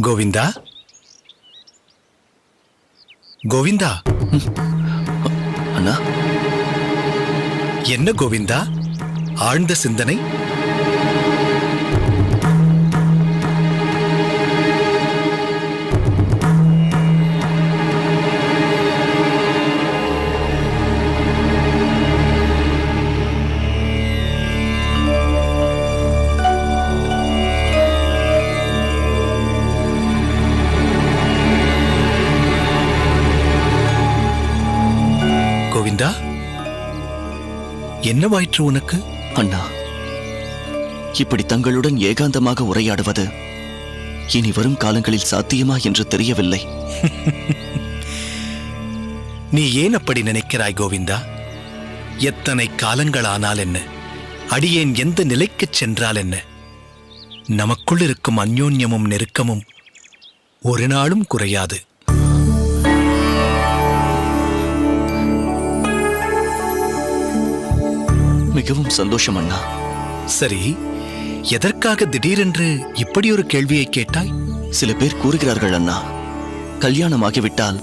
கோவிந்தா, கோவிந்தா. அண்ணா, என்ன கோவிந்தா, ஆழ்ந்த சிந்தனை? கோவிந்தா, என்னவாயிற்று உனக்கு? அண்ணா, இப்படி தங்களுடன் ஏகாந்தமாக உரையாடுவது இனி வரும் காலங்களில் சாத்தியமா என்று தெரியவில்லை. நீ ஏன் அப்படி நினைக்கிறாய் கோவிந்தா? எத்தனை காலங்களானால் என்ன, அடியேன் எந்த நிலைக்குச் சென்றால் என்ன, நமக்குள் இருக்கும் அந்யோன்யமும் நெருக்கமும் ஒரு நாளும் குறையாது. மிகவும் சந்தோஷம் அண்ணா. சரி, எதற்காக திடீரென்று இப்படி ஒரு கேள்வியை கேட்டாய்? சில பேர் கூறுகிறார்கள் அண்ணா, கல்யாணமாகிவிட்டால்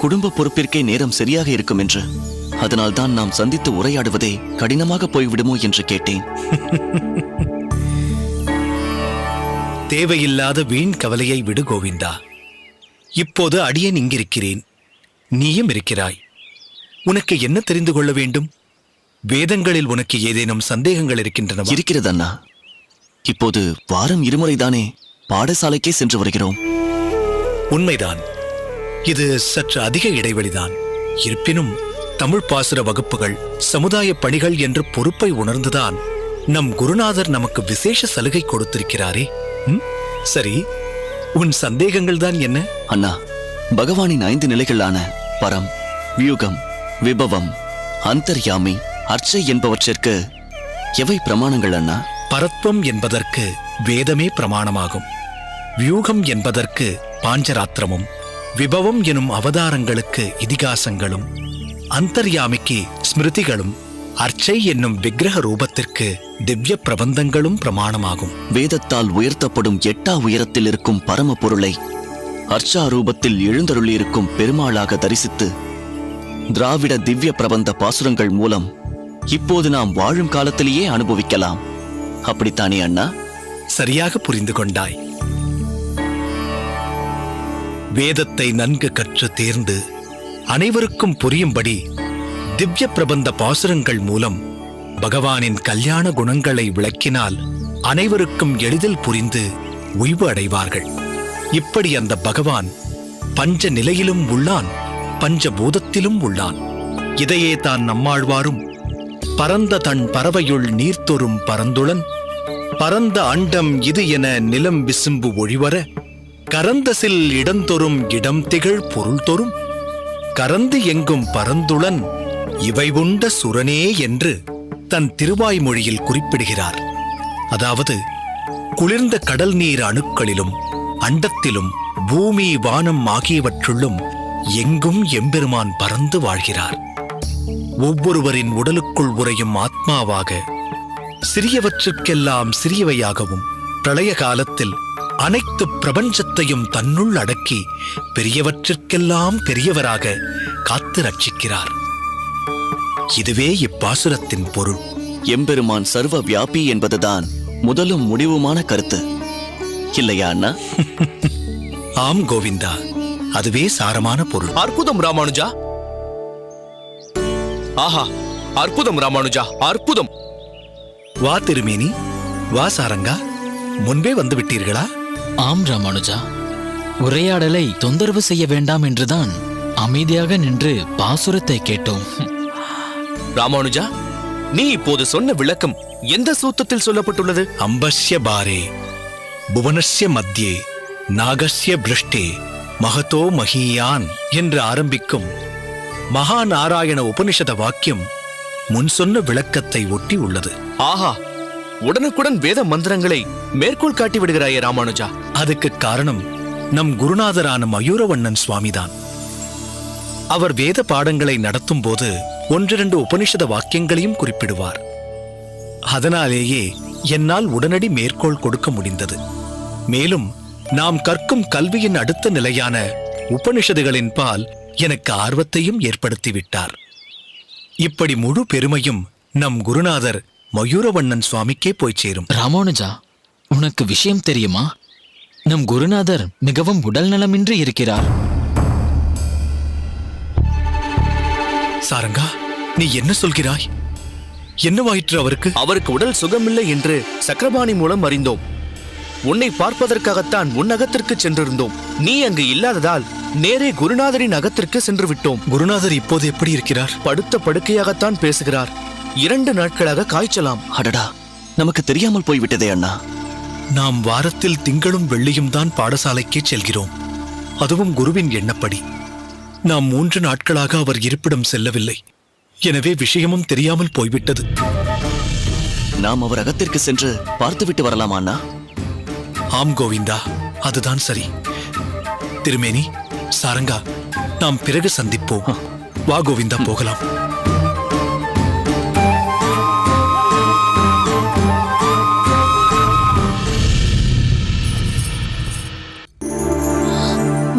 குடும்ப பொறுப்பிற்கே நேரம் சரியாக இருக்கும் என்று. அதனால்தான் நாம் சந்தித்து உரையாடுவதே கடினமாக போய்விடுமோ என்று கேட்டேன். தேவையில்லாத வீண் கவலையை விடு கோவிந்தா. இப்போது அடியேன் இங்கிருக்கிறேன், நீயும் இருக்கிறாய். உனக்கு என்ன தெரிந்து கொள்ள வேண்டும்? வேதங்களில் உனக்கு ஏதேனும் சந்தேகங்கள் இருக்கின்றன? இருக்கிறது அண்ணா. இப்போது வாரம் 2 முறைதானே பாடசாலைக்கே சென்று வருகிறோம். உண்மைதான், இது சற்று அதிக இடைவெளிதான். இருப்பினும் தமிழ் பாசுர வகுப்புகள், சமுதாய பணிகள் என்ற பொறுப்பை உணர்ந்துதான் நம் குருநாதர் நமக்கு விசேஷ சலுகை கொடுத்திருக்கிறாரே. சரி, உன் சந்தேகங்கள் தான் என்ன? அண்ணா, பகவானின் 5 நிலைகளான பரம், வியூகம், விபவம், அந்தர்யாமி, அர்ச்சை என்பவற்றிற்கு எவை பிரமாணங்கள் அண்ணா? பரத்வம் என்பதற்கு வேதமே பிரமாணமாகும். வியூகம் என்பதற்கு பாஞ்சராத்திரமும், விபவம் எனும் அவதாரங்களுக்கு இதிகாசங்களும், அந்தர்யாமிக்கு ஸ்மிருதிகளும், அர்ச்சை என்னும் விக்கிரக ரூபத்திற்கு திவ்ய பிரபந்தங்களும் பிரமாணமாகும். வேதத்தால் உயர்த்தப்படும் 8 உயரத்தில் இருக்கும் பரம பொருளை அர்ச்சா ரூபத்தில் எழுந்தருளியிருக்கும் பெருமாளாக தரிசித்து திராவிட திவ்ய பிரபந்த பாசுரங்கள் மூலம் இப்போது நாம் வாழும் காலத்திலேயே அனுபவிக்கலாம். அப்படித்தானே அண்ணா? சரியாக புரிந்து கொண்டாய். வேதத்தை நன்கு கற்று தேர்ந்து அனைவருக்கும் புரியும்படி திவ்ய பிரபந்த பாசுரங்கள் மூலம் பகவானின் கல்யாண குணங்களை விளக்கினால் அனைவருக்கும் எளிதில் புரிந்து உய்வு அடைவார்கள். இப்படி அந்த பகவான் பஞ்ச நிலையிலும் உள்ளான், பஞ்சபூதத்திலும் உள்ளான். இதையே தான் நம்மாழ்வாரும் பரந்த தன் பறவையுள் நீர்த்தொரும் பரந்துளன், பரந்த அண்டம் இது என நிலம் விசும்பு ஒழிவர, கரந்த சில் இடந்தொரும் இடம் திகழ் பொருள் தொரும், கரந்து எங்கும் பரந்துளன் இவை உண்ட சுரனே என்று தன் திருவாய்மொழியில் குறிப்பிடுகிறார். அதாவது, குளிர்ந்த கடல் நீர் அணுக்களிலும் அண்டத்திலும் பூமி வானம் ஆகியவற்றுள்ளும் எங்கும் எம்பெருமான் பறந்து வாழ்கிறார். ஒவ்வொருவரின் உடலுக்குள் உறையும் ஆத்மாவாக, சிறியவற்றுக்கெல்லாம் சிறியவையாகவும், பிரளய காலத்தில் அனைத்து பிரபஞ்சத்தையும் தன்னுள் அடக்கி பெரியவற்றிற்கெல்லாம் பெரியவராக காத்து ரட்சிக்கிறார். இதுவே இப்பாசுரத்தின் பொருள். எம்பெருமான் சர்வ வியாபி என்பதுதான் முதலும் முடிவுமான கருத்து, இல்லையா அண்ணா? ஆம் கோவிந்தா, அதுவே சாரமான பொருள். அற்புதம் ராமானுஜா. ஆஹா, அற்புதம் ராமானுஜா, அற்புதம். வா திருமேனி, வா சாரங்கா, முன்பே வந்து விட்டீர்களா? ஆம் ராமானுஜா, உரையாடலை தொந்தரவு செய்ய வேண்டாம் என்றுதான் அமைதியாக நின்று பாசுரத்தை கேட்டோம். ராமானுஜா, நீ இப்போது சொன்ன விளக்கம் எந்த சூத்திரத்தில் சொல்லப்பட்டுள்ளது? அம்பஸ்ய பாரே புவனஸ்ய மத்தியே நாகஸ்ய பிருஷ்டே மகதோ மஹீயான் என்று ஆரம்பிக்கும் மகா நாராயண உபனிஷத வாக்கியம் முன் சொன்ன விளக்கத்தை ஒட்டி உள்ளது. ஆஹா, உடனுக்குடன் வேத மந்திரங்களை மேற்கோள் காட்டி விடுகிறாயே ராமானுஜா. அதுக்கு காரணம் நம் குருநாதரான மயூரவண்ணன் சுவாமிதான். அவர் வேத பாடங்களை நடத்தும் போது 1-2 உபனிஷத வாக்கியங்களையும் குறிப்பிடுவார். அதனாலேயே என்னால் உடனடி மேற்கோள் கொடுக்க முடிந்தது. மேலும் நாம் கற்கும் கல்வியின் அடுத்த நிலையான உபனிஷதுகளின் பால் எனக்கு ஆர்வத்தையும் ஏற்படுத்திவிட்டார். இப்படி முழு பெருமையும் நம் குருநாதர் மயூரவண்ணன் சுவாமிக்கே போய் சேரும். ராமானுஜா, உனக்கு விஷயம் தெரியுமா? நம் குருநாதர் மிகவும் உடல் நலமின்றி இருக்கிறார். சாரங்கா, நீ என்ன சொல்கிறாய்? என்னவாயிற்று அவருக்கு? அவருக்கு உடல் சுகமில்லை என்று சக்கரபாணி மூலம் அறிந்தோம். உன்னை பார்ப்பதற்காகத்தான் உன் அகத்திற்கு சென்றிருந்தோம். நீ அங்கு இல்லாததால் நேரே குருநாதரின் அகத்திற்கு சென்று விட்டோம். குருநாதர் இப்போது எப்படி இருக்கிறார்? படுத்த படுக்கையாகத்தான் பேசுகிறார். 2 நாட்களாக காய்ச்சலாம். அடடா, நமக்கு தெரியாமல் போய்விட்டதே அண்ணா. நாம் வாரத்தில் திங்களும் வெள்ளியும் தான் பாடசாலைக்கே செல்கிறோம். அதுவும் குருவின் எண்ணப்படி. நாம் 3 நாட்களாக அவர் இருப்பிடம் செல்லவில்லை. எனவே விஷயமும் தெரியாமல் போய்விட்டது. நாம் அவர் அகத்திற்கு சென்று பார்த்துவிட்டு வரலாமா அண்ணா? ஆம் கோவிந்தா, அதுதான் சரி. திருமேனி, சாரங்கா, நாம் பிறகு சந்திப்போம். வா கோவிந்தா, போகலாம்.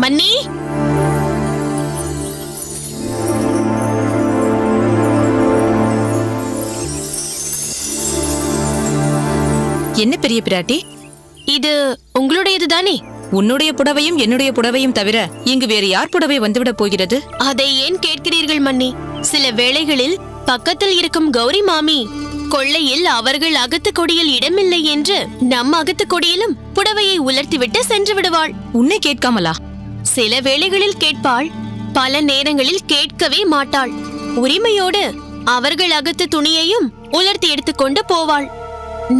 மன்னி, என்ன பெரிய பிராட்டி, இது உங்களுடையது தானே? உன்னுடைய புடவையும் என்னுடைய புடவையும் தவிர இங்கு வேறு யார் புடவை வந்துவிடப் போகிறது? அதை ஏன் கேட்கிறீர்கள் மன்னி? சில வேளைகளில் பக்கத்தில் இருக்கும் கௌரி மாமி கொள்ளையில் அவர்கள் அகத்து கொடியில் இடமில்லை என்று நம் அகத்து கொடியிலும் புடவையை உலர்த்திவிட்டு சென்று விடுவாள். உன்னை கேட்காமலா? சில வேளைகளில் கேட்பாள், பல நேரங்களில் கேட்கவே மாட்டாள். உரிமையோடு அவர்கள் அகத்து துணியையும் உலர்த்தி எடுத்துக்கொண்டு போவாள்.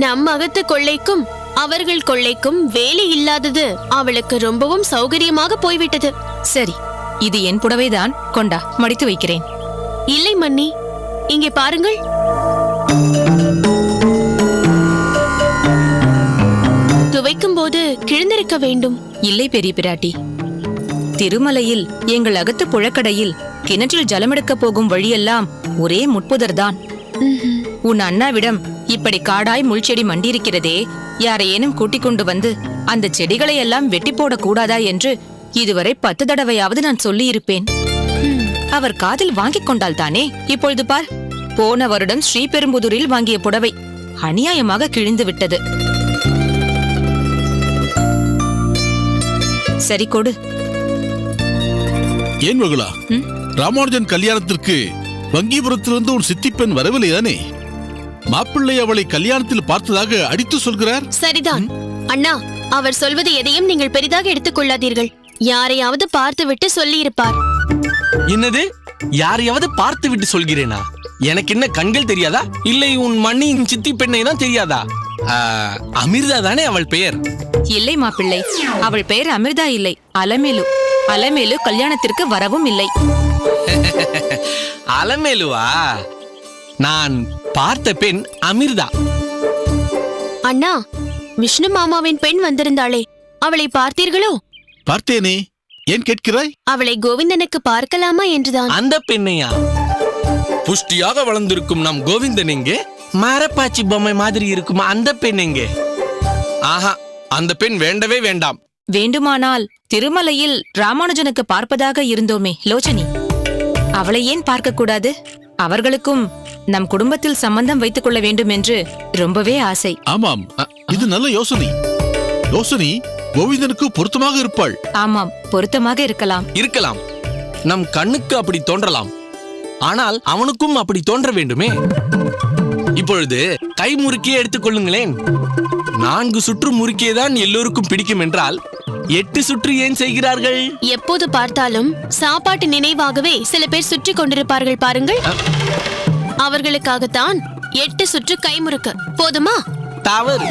நம் அகத்து கொள்ளைக்கும் அவர்கள் கொள்ளைக்கும் வேலை இல்லாதது அவளுக்கு ரொம்பவும் சௌகரியமாக போய்விட்டது. சரி, இது என் புடவைதான். கொண்டா, மடித்து வைக்கிறேன். இல்லை மன்னி, இங்கே பாருங்கள். துவைக்கும் போது கிழிந்திருக்க வேண்டும். இல்லை பெரிய பிராட்டி, திருமலையில் எங்கள் அகத்து புழக்கடையில் கிணற்றில் ஜலமெடுக்க போகும் வழியெல்லாம் ஒரே முட்புதர்தான். உன் அண்ணாவிடம் இப்படி காடாய் முள்செடி மண்டியிருக்கிறதே, யாரையேனும் கூட்டிக் கொண்டு வந்து அந்த செடிகளை எல்லாம் வெட்டி போடக் கூடாதா என்று இதுவரை 10 தடவையாவது நான் சொல்லியிருப்பேன். அவர் காதில் வாங்கிக் கொண்டால் தானே. இப்பொழுது பார், போன வருடம் ஸ்ரீபெரும்புதூரில் வாங்கிய புடவை அநியாயமாக கிழிந்து விட்டது. சரி, கொடு. ஏன் மகளா, ராமானுஜன் கல்யாணத்திற்கு வங்கிபுரத்திலிருந்து ஒரு சித்திப்பெண் வரவில்லை தானே? மாப்பிள்ளை அவளை கல்யாணத்தில் பார்த்ததாக அடித்து சொல்கிறார். சரிதான் அண்ணா, அவர் சொல்வது எதையும் நீங்கள் பெரிதாக எடுத்துக் கொள்ளாதீர்கள். யாரையாவது பார்த்துவிட்டு சொல்லியிருப்பார். என்னது? யாரையாவது பார்த்து விட்டு சொல்கிறேனா? எனக்கு என்ன கண்கள் தெரியாதா? இல்லை உன் மண்ணின் சித்தி பெண்ணை தான் தெரியாதா? அமிர்தா தானே அவள் பெயர்? இல்லை மாப்பிள்ளை, அவள் பெயர் அமிர்தா இல்லை, அலமேலு. அலமேலு கல்யாணத்திற்கு வரவும் இல்லை. அலமேலுவா? நான் பார்த்த பெண் அமிர்தா. அண்ணா, விஷ்ணு மாமாவின் பெண் வந்திருந்தாளே, அவளை பார்த்தீர்களோ? பார்த்தேனே, ஏன் கேட்கிறாய்? அவளை கோவிந்தனுக்கு பார்க்கலாமா என்றுதான். அந்த பெண்ணையா? புஷ்டியாக வளர்ந்திருக்கும் நம் கோவிந்தன் எங்கே? மரப்பாச்சி பொம்மை மாதிரி இருக்கும் அந்த பெண் எங்கே? ஆஹா, அந்த பெண் வேண்டவே வேண்டாம். வேண்டுமானால் திருமலையில் ராமானுஜனுக்கு பார்ப்பதாக இருந்தோமே லோச்சனி, அவளை ஏன் பார்க்க கூடாது? அவர்களுக்கும் நம் குடும்பத்தில் சம்பந்தம் வைத்துக் கொள்ள வேண்டும் என்று ரொம்பவே ஆசை. ஆமாம், இது நல்ல யோசனை. யோசனை கோவிந்தனுக்கு பொருத்தமாக இருப்பாள். ஆமாம், பொருத்தமாக இருக்கலாம். இருக்கலாம், நம் கண்ணுக்கு அப்படி தோன்றலாம். ஆனால் அவனுக்கும் அப்படி தோன்ற வேண்டுமே. இப்பொழுது கை முறுக்கியே எடுத்துக் கொள்ளுங்களேன். 4 சுற்று முறுக்கியேதான் எல்லோருக்கும் பிடிக்கும் என்றால் 8 சுற்று ஏன் செய்கிறார்கள்? எப்போது பார்த்தாலும் சாப்பாட்டு நினைவாகவே சில பேர் சுற்றி கொண்டிருப்பார்கள் பாருங்கள். அவர்களுக்காகத்தான் 8 சுற்று கைமுறுக்கு. போதுமா? தவறு.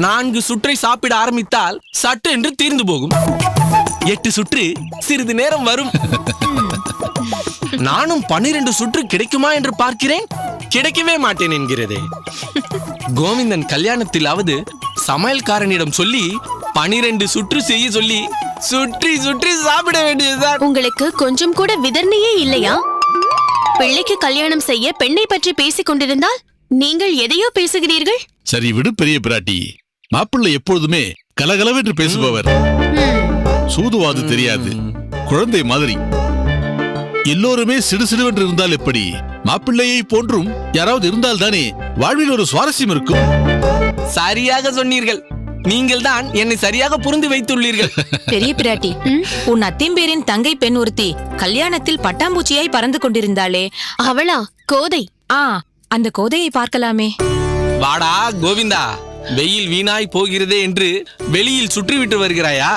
4 சுற்றை சாப்பிட ஆரம்பித்தால் சட்டு என்று தீர்ந்து போகும். 8 சுற்று சிறிது நேரம் வரும். நானும் 12 சுற்று கிடைக்குமா என்று பார்க்கிறேன், கிடைக்கவே மாட்டேன் என்கிறதே. கோவிந்தன் கல்யாணத்திலாவது சமையல்காரனிடம் சொல்லி 12 சுற்று செய்ய சொல்லி சுற்றி சுற்றி சாப்பிட வேண்டியதுதான். உங்களுக்கு கொஞ்சம் கூட விதர்ணையே இல்லையா? பிள்ளைக்கு கல்யாணம் செய்ய பெண்ணை பற்றி பேசிக் கொண்டிருந்தால் நீங்கள் எதையோ பேசுகிறீர்கள். சரி விடு பெரிய பிராட்டி, மாப்பிள்ளை எப்பொழுதுமே கலகலவென்று பேசுபவர். சூதுவாது தெரியாது, குழந்தை மாதிரி. எல்லோருமே சிடுசிடுவென்று இருந்தால் எப்படி? மாப்பிள்ளையை போன்றும் யாராவது இருந்தால் தானே வாழ்வில் ஒரு சுவாரஸ்யம் இருக்கும். சரியாக சொன்னீர்கள். நீங்கள் தான் என்னை சரியாக புரிந்து வைத்துள்ளீர்கள். பெரிய பிராட்டி, உன் அத்திம்பேரின் தங்கை பெண் ஒருத்தி கல்யாணத்தில் பட்டாம்பூச்சியாய் பறந்து கொண்டிருந்தாளே, அவளா? கோதை. அந்த கோதையை பார்க்கலாமே. வாடா கோவிந்தா, வெயில் வீணாய் போகிறதே என்று வெளியில் சுற்றிவிட்டு வருகிறாயா?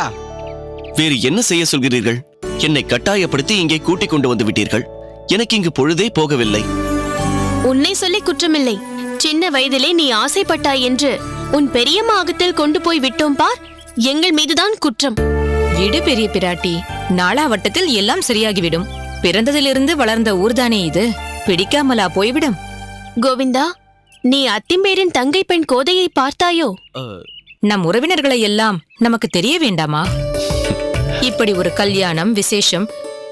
வேறு என்ன செய்ய சொல்கிறீர்கள்? என்னை கட்டாயப்படுத்தி இங்கே கூட்டிக் கொண்டு வந்து விட்டீர்கள். எனக்கு இங்கு பொழுதே போகவில்லை. உன்னை சொல்லி குற்றமில்லை. சின்ன வயதிலே நீ ஆசைப்பட்டாய் என்று உன் பெரியம்மா அகத்தில் கொண்டு போய் விட்டோம் பார், எங்கள் மீதுதான் குற்றம். விடு பெரிய பிராட்டி, நாளாவட்டத்தில் எல்லாம் சரியாகிவிடும். பிறந்ததிலிருந்து வளர்ந்த ஊர்தானே இது, பிடிக்காமலா போய்விடும்? கோவிந்தா, நீ அத்திம்பேரின் தங்கை பெண் கோதையை பார்த்தாயோ? நம் உறவினர்களை எல்லாம் நமக்கு தெரிய வேண்டாமா? இப்படி ஒரு கல்யாணம் விசேஷம்,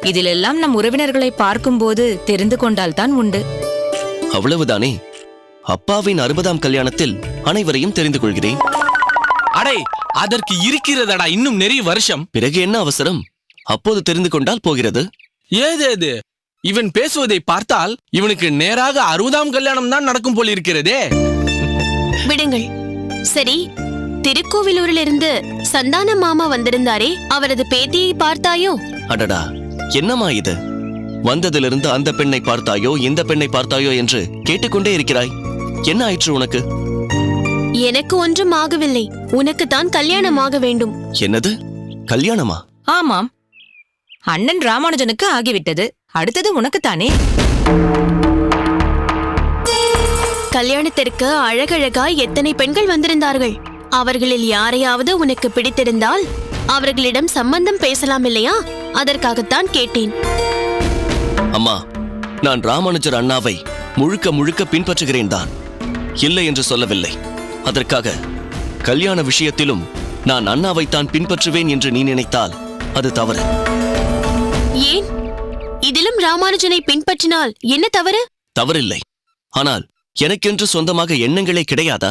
இதிலெல்லாம் நம் உறவினர்களை பார்க்கும்போது தெரிந்து கொண்டால்தான் உண்டு. அவ்வளவுதானே. அப்பாவின் 60ஆம் கல்யாணத்தில் அனைவரையும் தெரிந்து கொள்கிறேன். அடே, அதற்கு இருக்கிறதடா இன்னும் நிறைய வருஷம். பிறகு என்ன அவசரம்? அப்போது தெரிந்து கொண்டால் போகிறது. ஏது இவன் பேசுவதை பார்த்தால் இவனுக்கு நேராக 60ஆம் கல்யாணம் தான் நடக்கும் போல் இருக்கிறதே. விடுங்கள். சரி, திருக்கோவிலூரிலிருந்து சந்தான மாமா வந்திருந்தாரே, அவரது பேத்தியை பார்த்தாயோ? அடடா, என்னம்மா இது? வந்ததிலிருந்து அந்த பெண்ணை பார்த்தாயோ இந்த பெண்ணை பார்த்தாயோ என்று கேட்டுக்கொண்டே இருக்கிறாய். என்ன ஆயிற்று உனக்கு? எனக்கு ஒன்றும் ஆகவில்லை. உனக்கு தான் கல்யாணம் ஆக வேண்டும். என்னது, கல்யாணமா? ஆமாம், அண்ணன் ராமானுஜனுக்கு ஆகிவிட்டது. அடுத்தது உனக்குத்தானே. கல்யாணத்திற்கு அழகழகாய் எத்தனை பெண்கள் வந்திருந்தார்கள். அவர்களில் யாரையாவது உனக்கு பிடித்திருந்தால் அவர்களிடம் சம்பந்தம் பேசலாம் இல்லையா? அதற்காகத்தான் கேட்டேன். அம்மா, நான் ராமானுஜர் அண்ணாவை முழுக்க முழுக்க பின்பற்றுகிறேன் தான், இல்லை என்று சொல்லவில்லை. அதற்காக கல்யாண விஷயத்திலும் நான் அண்ணாவைத்தான் பின்பற்றுவேன் என்று நீ நினைத்தால் அது தவறு. ஏன்? இதிலும் ராமானுஜனை பின்பற்றினால் என்ன தவறு? தவறில்லை. ஆனால் எனக்கென்று சொந்தமாக எண்ணங்களே கிடையாதா?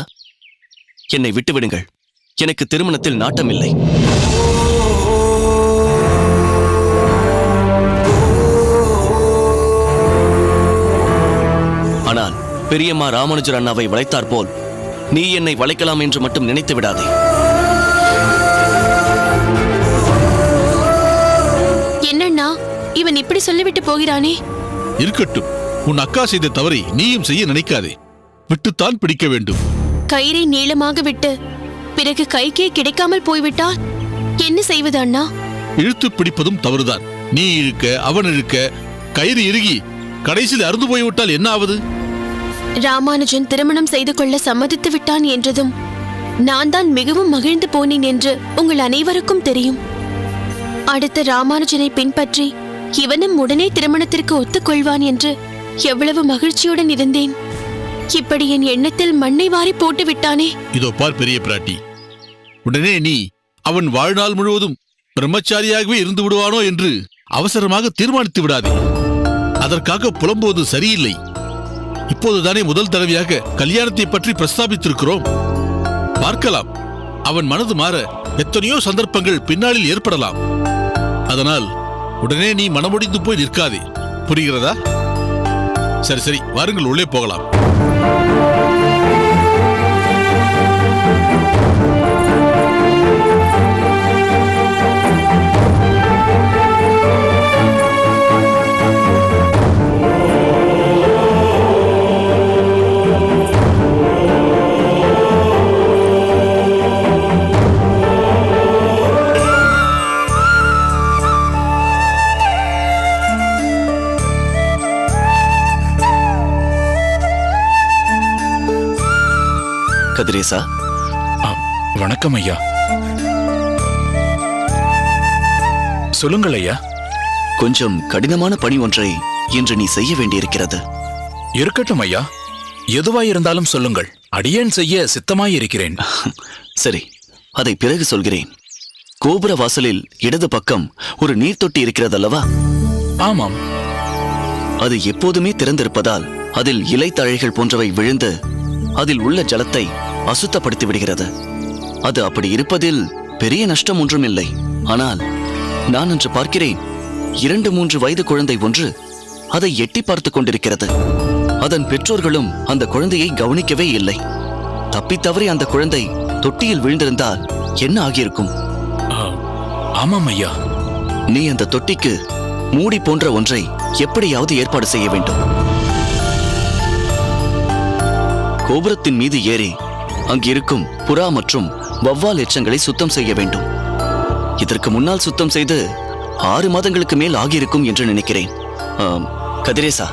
என்னை விட்டுவிடுங்கள். எனக்கு திருமணத்தில் நாட்டமில்லை. ஆனால் பெரியம்மா ராமானுஜர் அண்ணாவை வளைத்தார் போல் நீ என்னை வளைக்கலாம் என்று மட்டும் நினைத்து விடாதே. என்னண்ணா, இவன் இப்படி சொல்லிவிட்டு போகிறானே? இருக்கட்டும், உன் அக்கா செய்த தவறை நீயும் செய்ய நினைக்காதே. விட்டுத்தான் பிடிக்க வேண்டும். கயிறை நீளமாக விட்டு பிறகு கைக்கே கிடைக்காமல் போய்விட்டால் என்ன செய்வது அண்ணா? இழுத்து பிடிப்பதும் தவறுதான். நீ இழுக்க, அவன் இழுக்க, கயிறு இறுகி கடைசியில் அறுந்து போய்விட்டால் என்ன ஆவது? ராமானுஜன் திருமணம் செய்து கொள்ள சம்மதித்து விட்டான் என்றதும் நான் தான் மிகவும் மகிழ்ந்து போனேன் என்று உங்கள் அனைவருக்கும் தெரியும். அடுத்த ராமானுஜனை பின்பற்றி இவனும் உடனே திருமணத்திற்கு ஒத்துக்கொள்வான் என்று எவ்வளவு மகிழ்ச்சியுடன் இருந்தேன். இப்படி என் எண்ணத்தில் மண்ணை வாரி போட்டு விட்டானே. இதோ பார் பெரிய பிராட்டி, உடனே நீ அவன் வாழ்நாள் முழுவதும் பிரம்மச்சாரியாகவே இருந்து விடுவானோ என்று அவசரமாக தீர்மானித்து விடாதே. அதற்காக புலம்புவது சரியில்லை. இப்போதுதானே முதல் தடவையாக கல்யாணத்தை பற்றி பிரஸ்தாபித்திருக்கிறோம். பார்க்கலாம், அவன் மனது மாற எத்தனையோ சந்தர்ப்பங்கள் பின்னாளில் ஏற்படலாம். அதனால் உடனே நீ மனமுடிந்து போய் நிற்காதே. புரிகிறதா? சரி சரி, வாருங்கள், உள்ளே போகலாம். கதிரேசா, வணக்கம் ஐயா. சொல்லுங்கள் ஐயா. கொஞ்சம் கடினமான பணி ஒன்றை இன்று நீ செய்ய வேண்டியிருக்கிறது. இருக்கட்டும் ஐயா, எதுவாயிருந்தாலும் சொல்லுங்கள். அடியேன் செய்ய சித்தமாயிருக்கிறேன். சரி, அதை பிறகு சொல்கிறேன். கோபுர வாசலில் இடது பக்கம் ஒரு நீர்த்தொட்டி இருக்கிறதல்லவா? ஆமாம். அது எப்போதுமே திறந்திருப்பதால் அதில் இலை தழைகள் போன்றவை விழுந்து அதில் உள்ள ஜலத்தை அசுத்தப்படுத்தி விடுகிறது. அது அப்படி இருப்பதில் பெரிய நஷ்டம் ஒன்றும் இல்லை. ஆனால் நான் அன்று பார்க்கிறேன், 2-3 வயது குழந்தை ஒன்று அதை எட்டி பார்த்து கொண்டிருக்கிறது. அதன் பெற்றோர்களும் அந்த குழந்தையை கவனிக்கவே இல்லை. தப்பித்தவறி அந்த குழந்தை தொட்டியில் விழுந்திருந்தால் என்ன ஆகியிருக்கும்? ஆமாம் ஐயா. நீ அந்த தொட்டிக்கு மூடி போன்ற ஒன்றை எப்படியாவது ஏற்பாடு செய்ய வேண்டும். கோபுரத்தின் மீது ஏறி அங்கிருக்கும் புறா மற்றும் வௌவால் எச்சங்களை சுத்தம் செய்ய வேண்டும். இதற்கு முன்னால் சுத்தம் செய்து 6 மாதங்களுக்கு மேல் ஆகியிருக்கும் என்று நினைக்கிறேன். கதிரேசா,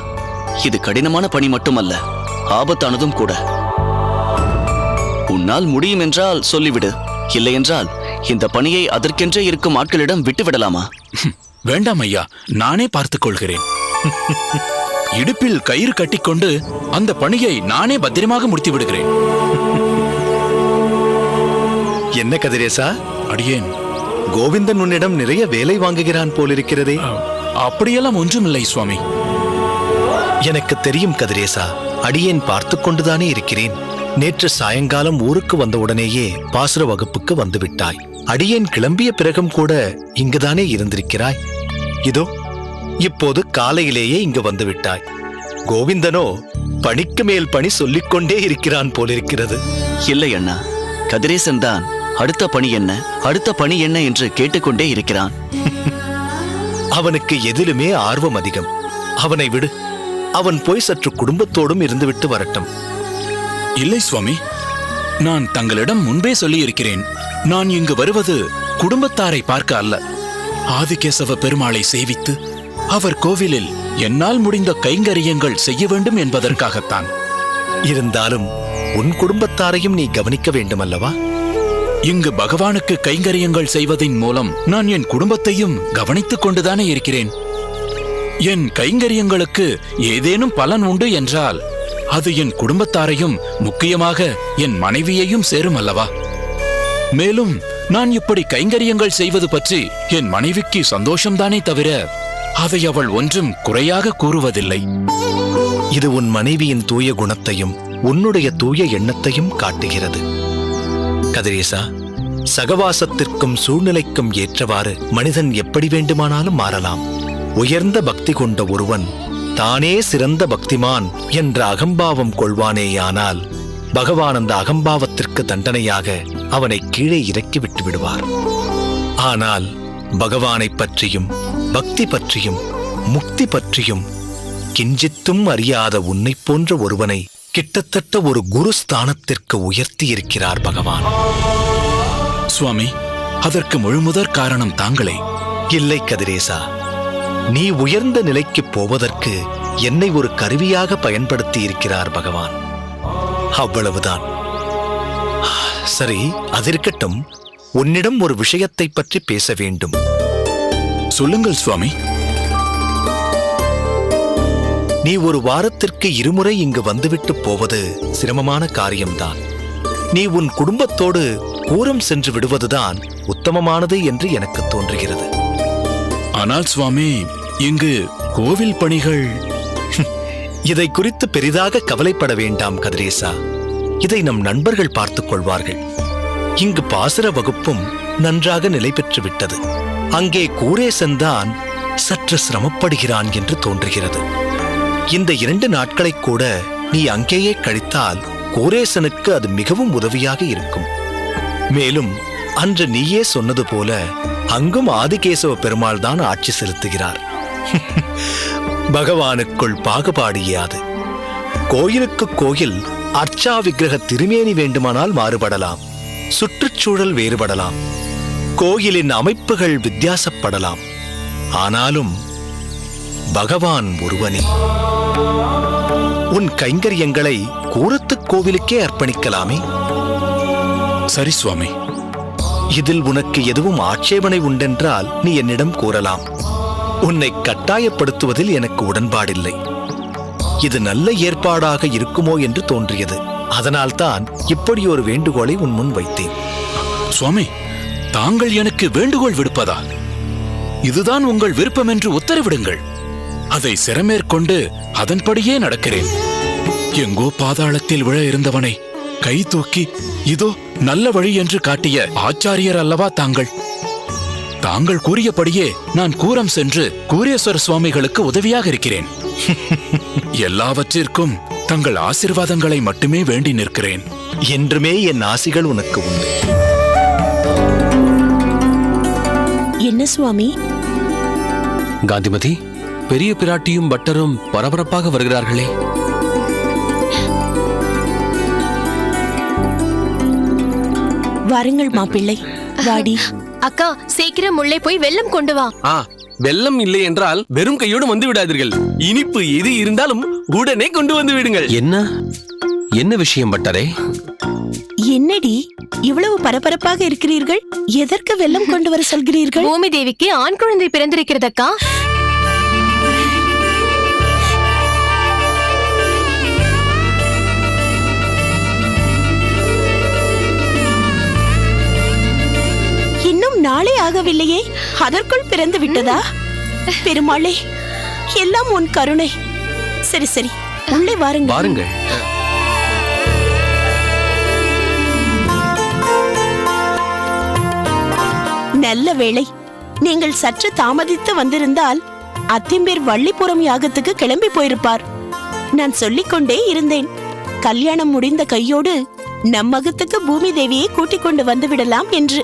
இது கடினமான பணி மட்டுமல்ல, ஆபத்தானதும் கூட. உன்னால் முடியும் என்றால் சொல்லிவிடு. இல்லை என்றால் இந்த பணியை அதற்கென்றே இருக்கும் ஆட்களிடம் விட்டுவிடலாமா? வேண்டாம் ஐயா, நானே பார்த்துக் கொள்கிறேன். இடுப்பில் கயிறு கட்டிக்கொண்டு அந்த பணியை நானே பத்திரமாக முடித்து விடுகிறேன். என்ன கதிரேசா, அடியேன் கோவிந்தன் உன்னிடம் நிறைய வேலை வாங்குகிறான் போலிருக்கிறதே. அப்படியெல்லாம் ஒன்றுமில்லை சுவாமி. எனக்கு தெரியும் கதிரேசா, அடியேன் பார்த்து கொண்டுதானே இருக்கிறேன். நேற்று சாயங்காலம் ஊருக்கு வந்தவுடனேயே பாசுர வகுப்புக்கு வந்து விட்டாய். அடியேன் கிளம்பிய பிறகும் கூட இங்குதானே இருந்திருக்கிறாய். இதோ இப்போது காலையிலேயே இங்கு வந்து விட்டாய். கோவிந்தனோ பணிக்கு மேல் பணி சொல்லிக்கொண்டே இருக்கிறான் போலிருக்கிறது. இல்லை அண்ணா, கதிரேசன் தான் அடுத்த பணி என்ன, அடுத்த பணி என்ன என்று கேட்டுக்கொண்டே இருக்கிறான். அவனுக்கு எதிலுமே ஆர்வம் அதிகம். அவனை விடு. அவன் போய் சற்று குடும்பத்தோடும் இருந்துவிட்டு வரட்டும். இல்லை சுவாமி, நான் தங்களிடம் முன்பே சொல்லி இருக்கிறேன். நான் இங்கு வருவது குடும்பத்தாரை பார்க்க அல்ல, ஆதிகேசவ பெருமாளை சேவித்து அவர் கோவிலில் என்னால் முடிந்த கைங்கரியங்கள் செய்ய வேண்டும் என்பதற்காகத்தான். இருந்தாலும் உன் குடும்பத்தாரையும் நீ கவனிக்க வேண்டும் அல்லவா? இங்கு பகவானுக்கு கைங்கரியங்கள் செய்வதின் மூலம் நான் என் குடும்பத்தையும் கவனித்துக் கொண்டுதானே இருக்கிறேன். என் கைங்கரியங்களுக்கு ஏதேனும் பலன் உண்டு என்றால் அது என் குடும்பத்தாரையும் முக்கியமாக என் மனைவியையும் சேரும் அல்லவா? மேலும் நான் இப்படி கைங்கரியங்கள் செய்வது பற்றி என் மனைவிக்கு சந்தோஷம்தானே தவிர அதை அவள் ஒன்றும் குறையாக கூறுவதில்லை. இது உன் மனைவியின் தூய குணத்தையும் உன்னுடைய தூய எண்ணத்தையும் காட்டுகிறது. கதிரேசா, சகவாசத்திற்கும் சூழ்நிலைக்கும் ஏற்றவாறு மனிதன் எப்படி வேண்டுமானாலும் மாறலாம். உயர்ந்த பக்தி கொண்ட ஒருவன் தானே சிறந்த பக்திமான் என்ற அகம்பாவம் கொள்வானேயானால் பகவான் அந்த அகம்பாவத்திற்கு தண்டனையாக அவனை கீழே இறக்கி விட்டு விடுவார். ஆனால் பகவானை பற்றியும் பக்தி பற்றியும் முக்தி பற்றியும் கிஞ்சித்தும் அறியாத உன்னை போன்ற ஒருவனை கிட்டத்தட்ட ஒரு குரு ஸ்தானத்திற்கு உயர்த்தி இருக்கிறார் பகவான். சுவாமி, அதற்கு முழுமுதற் காரணம் தாங்களே. இல்லை கதிரேசா, நீ உயர்ந்த நிலைக்கு போவதற்கு என்னை ஒரு கருவியாக பயன்படுத்தி இருக்கிறார் பகவான். அவ்வளவுதான். சரி, அதிருக்கட்டும். உன்னிடம் ஒரு விஷயத்தை பற்றி பேச வேண்டும். சொல்லுங்கள் சுவாமி. நீ ஒரு வாரத்திற்கு 2 முறை இங்கு வந்துவிட்டு போவது சிரமமான காரியம்தான். நீ உன் குடும்பத்தோடு கூரம் சென்று விடுவதுதான் உத்தமமானது என்று எனக்கு தோன்றுகிறது. ஆனால் சுவாமி, இங்கு கோவில் பணிகள்... இதை குறித்து பெரிதாக கவலைப்பட வேண்டாம் கதிரேசா. இதை நம் நண்பர்கள் பார்த்துக் கொள்வார்கள். இங்கு பாசுர வகுப்பும் நன்றாக நிலை பெற்று விட்டது. அங்கே கூரேசன் தான் சற்று சிரமப்படுகிறான் என்று தோன்றுகிறது. இந்த 2 நாட்களை கூட நீ அங்கேயே கழித்தால் கூரேசனுக்கு அது மிகவும் உதவியாக இருக்கும். மேலும் அன்று நீயே சொன்னது போல அங்கும் ஆதிகேசவ பெருமாள் தான் ஆட்சி செலுத்துகிறார். பகவானுக்குள் பாகுபாடு யாது. கோயிலுக்கு கோயில் அர்ச்சா விக்கிரக திருமேனி வேண்டுமானால் மாறுபடலாம், சுற்றுச்சூழல் வேறுபடலாம், கோயிலின் அமைப்புகள் வித்தியாசப்படலாம். ஆனாலும் பகவான் ஒருவனே. உன் கைங்கரியங்களை கூரத்துக் கோவிலுக்கே அர்ப்பணிக்கலாமே. சரி சுவாமி. இதில் உனக்கு எதுவும் ஆட்சேபனை உண்டென்றால் நீ என்னிடம் கூறலாம். உன்னை கட்டாயப்படுத்துவதில் எனக்கு உடன்பாடில்லை. இது நல்ல ஏற்பாடாக இருக்குமோ என்று தோன்றியது. அதனால்தான் இப்படி ஒரு வேண்டுகோளை உன் முன் வைத்தேன். சுவாமி, தாங்கள் எனக்கு வேண்டுகோள் விடுப்பதா? இதுதான் உங்கள் விருப்பம் என்று உத்தரவிடுங்கள். அதை சிரமேற்கொண்டு அதன்படியே நடக்கிறேன். எங்கோ பாதாளத்தில் விழ இருந்தவனை கை தூக்கி இதோ நல்ல வழி என்று காட்டிய ஆச்சாரியர் அல்லவா தாங்கள். தாங்கள் கூறியபடியே நான் கூரம் சென்று கூரேஸ்வர சுவாமிகளுக்கு உதவியாக இருக்கிறேன். எல்லாவற்றிற்கும் தங்கள் ஆசீர்வாதங்களை மட்டுமே வேண்டி நிற்கிறேன். என்றுமே என் ஆசிகள் உனக்கு உண்டு. என்ன சுவாமி? காந்திமதி, பெரிய பிராட்டியும் பட்டரும் பரபரப்பாக வருகிறார்களே. வாருங்கள் மாப்பிள்ளை, வாடி. அக்கா, சீக்கிரம் உள்ளே போய் வெல்லம் கொண்டு வா. வெல்லம் இல்லை என்றால் வெறும் கையோடு வந்து விடாதீர்கள். இனிப்பு எது இருந்தாலும் உடனே கொண்டு வந்து விடுங்கள். என்ன விஷயம் பட்டரே? என்னடி இவ்வளவு பரபரப்பாக இருக்கிறீர்கள்? எதற்கு வெல்லம் கொண்டு வர சொல்கிறீர்கள்? பூமி தேவிக்கு ஆண் குழந்தை பிறந்திருக்கிறதக்கா. இன்னும் நாளே ஆகவில்லையே, அதற்குள் பிறந்து விட்டதா? பெருமாளே, எல்லாம் உன் கருணை. சரி சரி, உள்ளே வாருங்கள். நல்ல வேளை, நீங்கள் சற்று தாமதித்து வந்திருந்தால் அத்திம்பேர் வள்ளிபுரம் யாகத்துக்கு கிளம்பி போயிருப்பார். நான் சொல்லிக்கொண்டே இருந்தேன், கல்யாணம் முடிந்த கையோடு நம்மகத்துக்கு பூமி தேவியை கூட்டிக் கொண்டு வந்து விடலாம் என்று.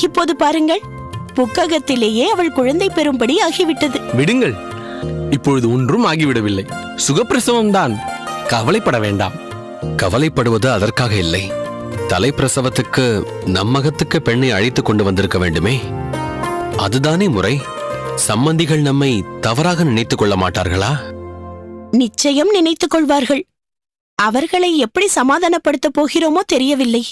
இப்போது பாருங்கள், புக்ககத்திலேயே அவள் குழந்தை பெறும்படி ஆகிவிட்டது. விடுங்கள், இப்பொழுது ஒன்றும் ஆகிவிடவில்லை. சுகப்பிரசவம் தான், கவலைப்பட வேண்டாம். கவலைப்படுவது அதற்காக இல்லை. தலைப்பிரசவத்துக்கு நம்மகத்துக்கு பெண்ணை அழைத்துக் கொண்டு வந்திருக்க வேண்டுமே. அதுதானே முறை. சம்பந்திகள் நம்மை தவறாக நினைத்துக் கொள்ள மாட்டார்களா? நிச்சயம் நினைத்துக் கொள்வார்கள். அவர்களை எப்படி சமாதானப்படுத்த போகிறோமோ தெரியவில்லை.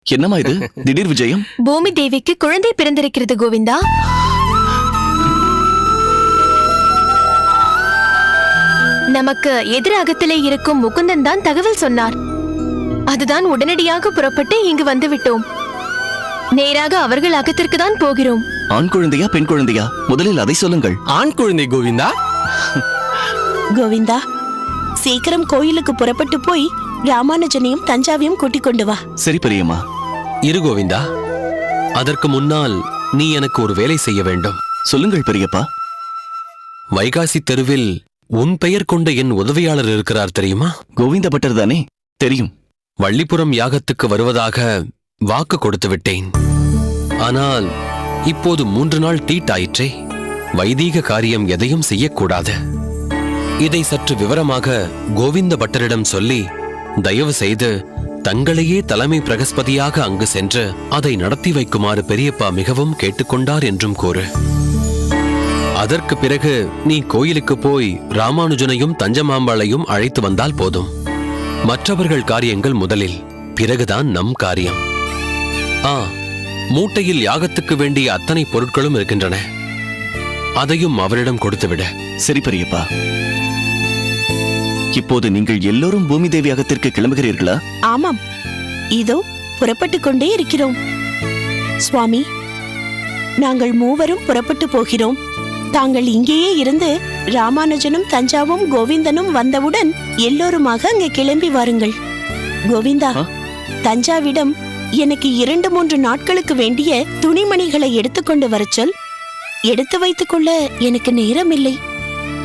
என்னமா இது திடீர் விஜயம்? பூமி தேவிக்கு குழந்தை பிறந்திருக்கிறது கோவிந்தா. நமக்கு எதிரகத்திலே இருக்கும் முகுந்தன் தான் தகவல் சொன்னார். அதுதான் உடனடியாக புறப்பட்டு இங்கு வந்து விட்டோம். நேராக அவர்கள் அகத்திற்கு தான் போகிறோம். ஆண் குழந்தையா பெண் குழந்தையா? முதலில் அதை சொல்லுங்கள். ஆண் குழந்தை கோவிந்தா. கோவிந்தா, சீக்கிரம் கோயிலுக்கு புறப்பட்டு போய் ராமானுஜனையும் தஞ்சாவையும் கூட்டிக் கொண்டு வா. சரி பெரியம்மா. இரு கோவிந்தா, அதற்கு முன்னால் நீ எனக்கு ஒரு வேலை செய்ய வேண்டும். சொல்லுங்கள் பெரியப்பா. வைகாசி தெருவில் உன் பெயர் கொண்ட என் உதவியாளர் இருக்கிறார் தெரியுமா? கோவிந்த பட்டர் தானே? தெரியும். வள்ளிபுரம் யாகத்துக்கு வருவதாக வாக்கு கொடுத்து விட்டேன். ஆனால் இப்போது 3 நாள் தீட்டாயிற்றே. வைதீக காரியம் எதையும் செய்யக்கூடாது. இதை சற்று விவரமாக கோவிந்த பட்டரிடம் சொல்லி தயவு செய்து தங்களையே தலைமை பிரகஸ்பதியாக அங்கு சென்று அதை நடத்தி வைக்குமாறு பெரியப்பா மிகவும் கேட்டுக்கொண்டார் என்றும் கூறு. அதற்கு பிறகு நீ கோயிலுக்கு போய் ராமானுஜனையும் தஞ்சமாம்பாளையும் அழைத்து வந்தால் போதும். மற்றவர்கள் காரியங்கள் முதலில், பிறகுதான் நம் காரியம். மூட்டையில் யாகத்துக்கு வேண்டிய அத்தனை பொருட்களும் இருக்கின்றன. அதையும் அவரிடம் கொடுத்துவிட. சரி பெரியப்பா. இப்போது நீங்கள் எல்லோரும் பூமி தேவி யாகத்திற்கு கிளம்புகிறீர்களா? ஆமாம், இதோ புறப்பட்டுக் கொண்டே இருக்கிறோம். சுவாமி, நாங்கள் மூவரும் புறப்பட்டு போகிறோம். தாங்கள் இங்கேயே இருந்து ராமானுஜனும் தஞ்சாவும் கோவிந்தனும் வந்தவுடன் எல்லோருமாக அங்கே கிளம்பி வாருங்கள். கோவிந்தா, தஞ்சாவிடம் எனக்கு 2-3 நாட்களுக்கு வேண்டிய துணிமணிகளை எடுத்துக்கொண்டு வரச் சொல். எடுத்து வைத்துக் கொள்ள எனக்கு நேரம் இல்லை.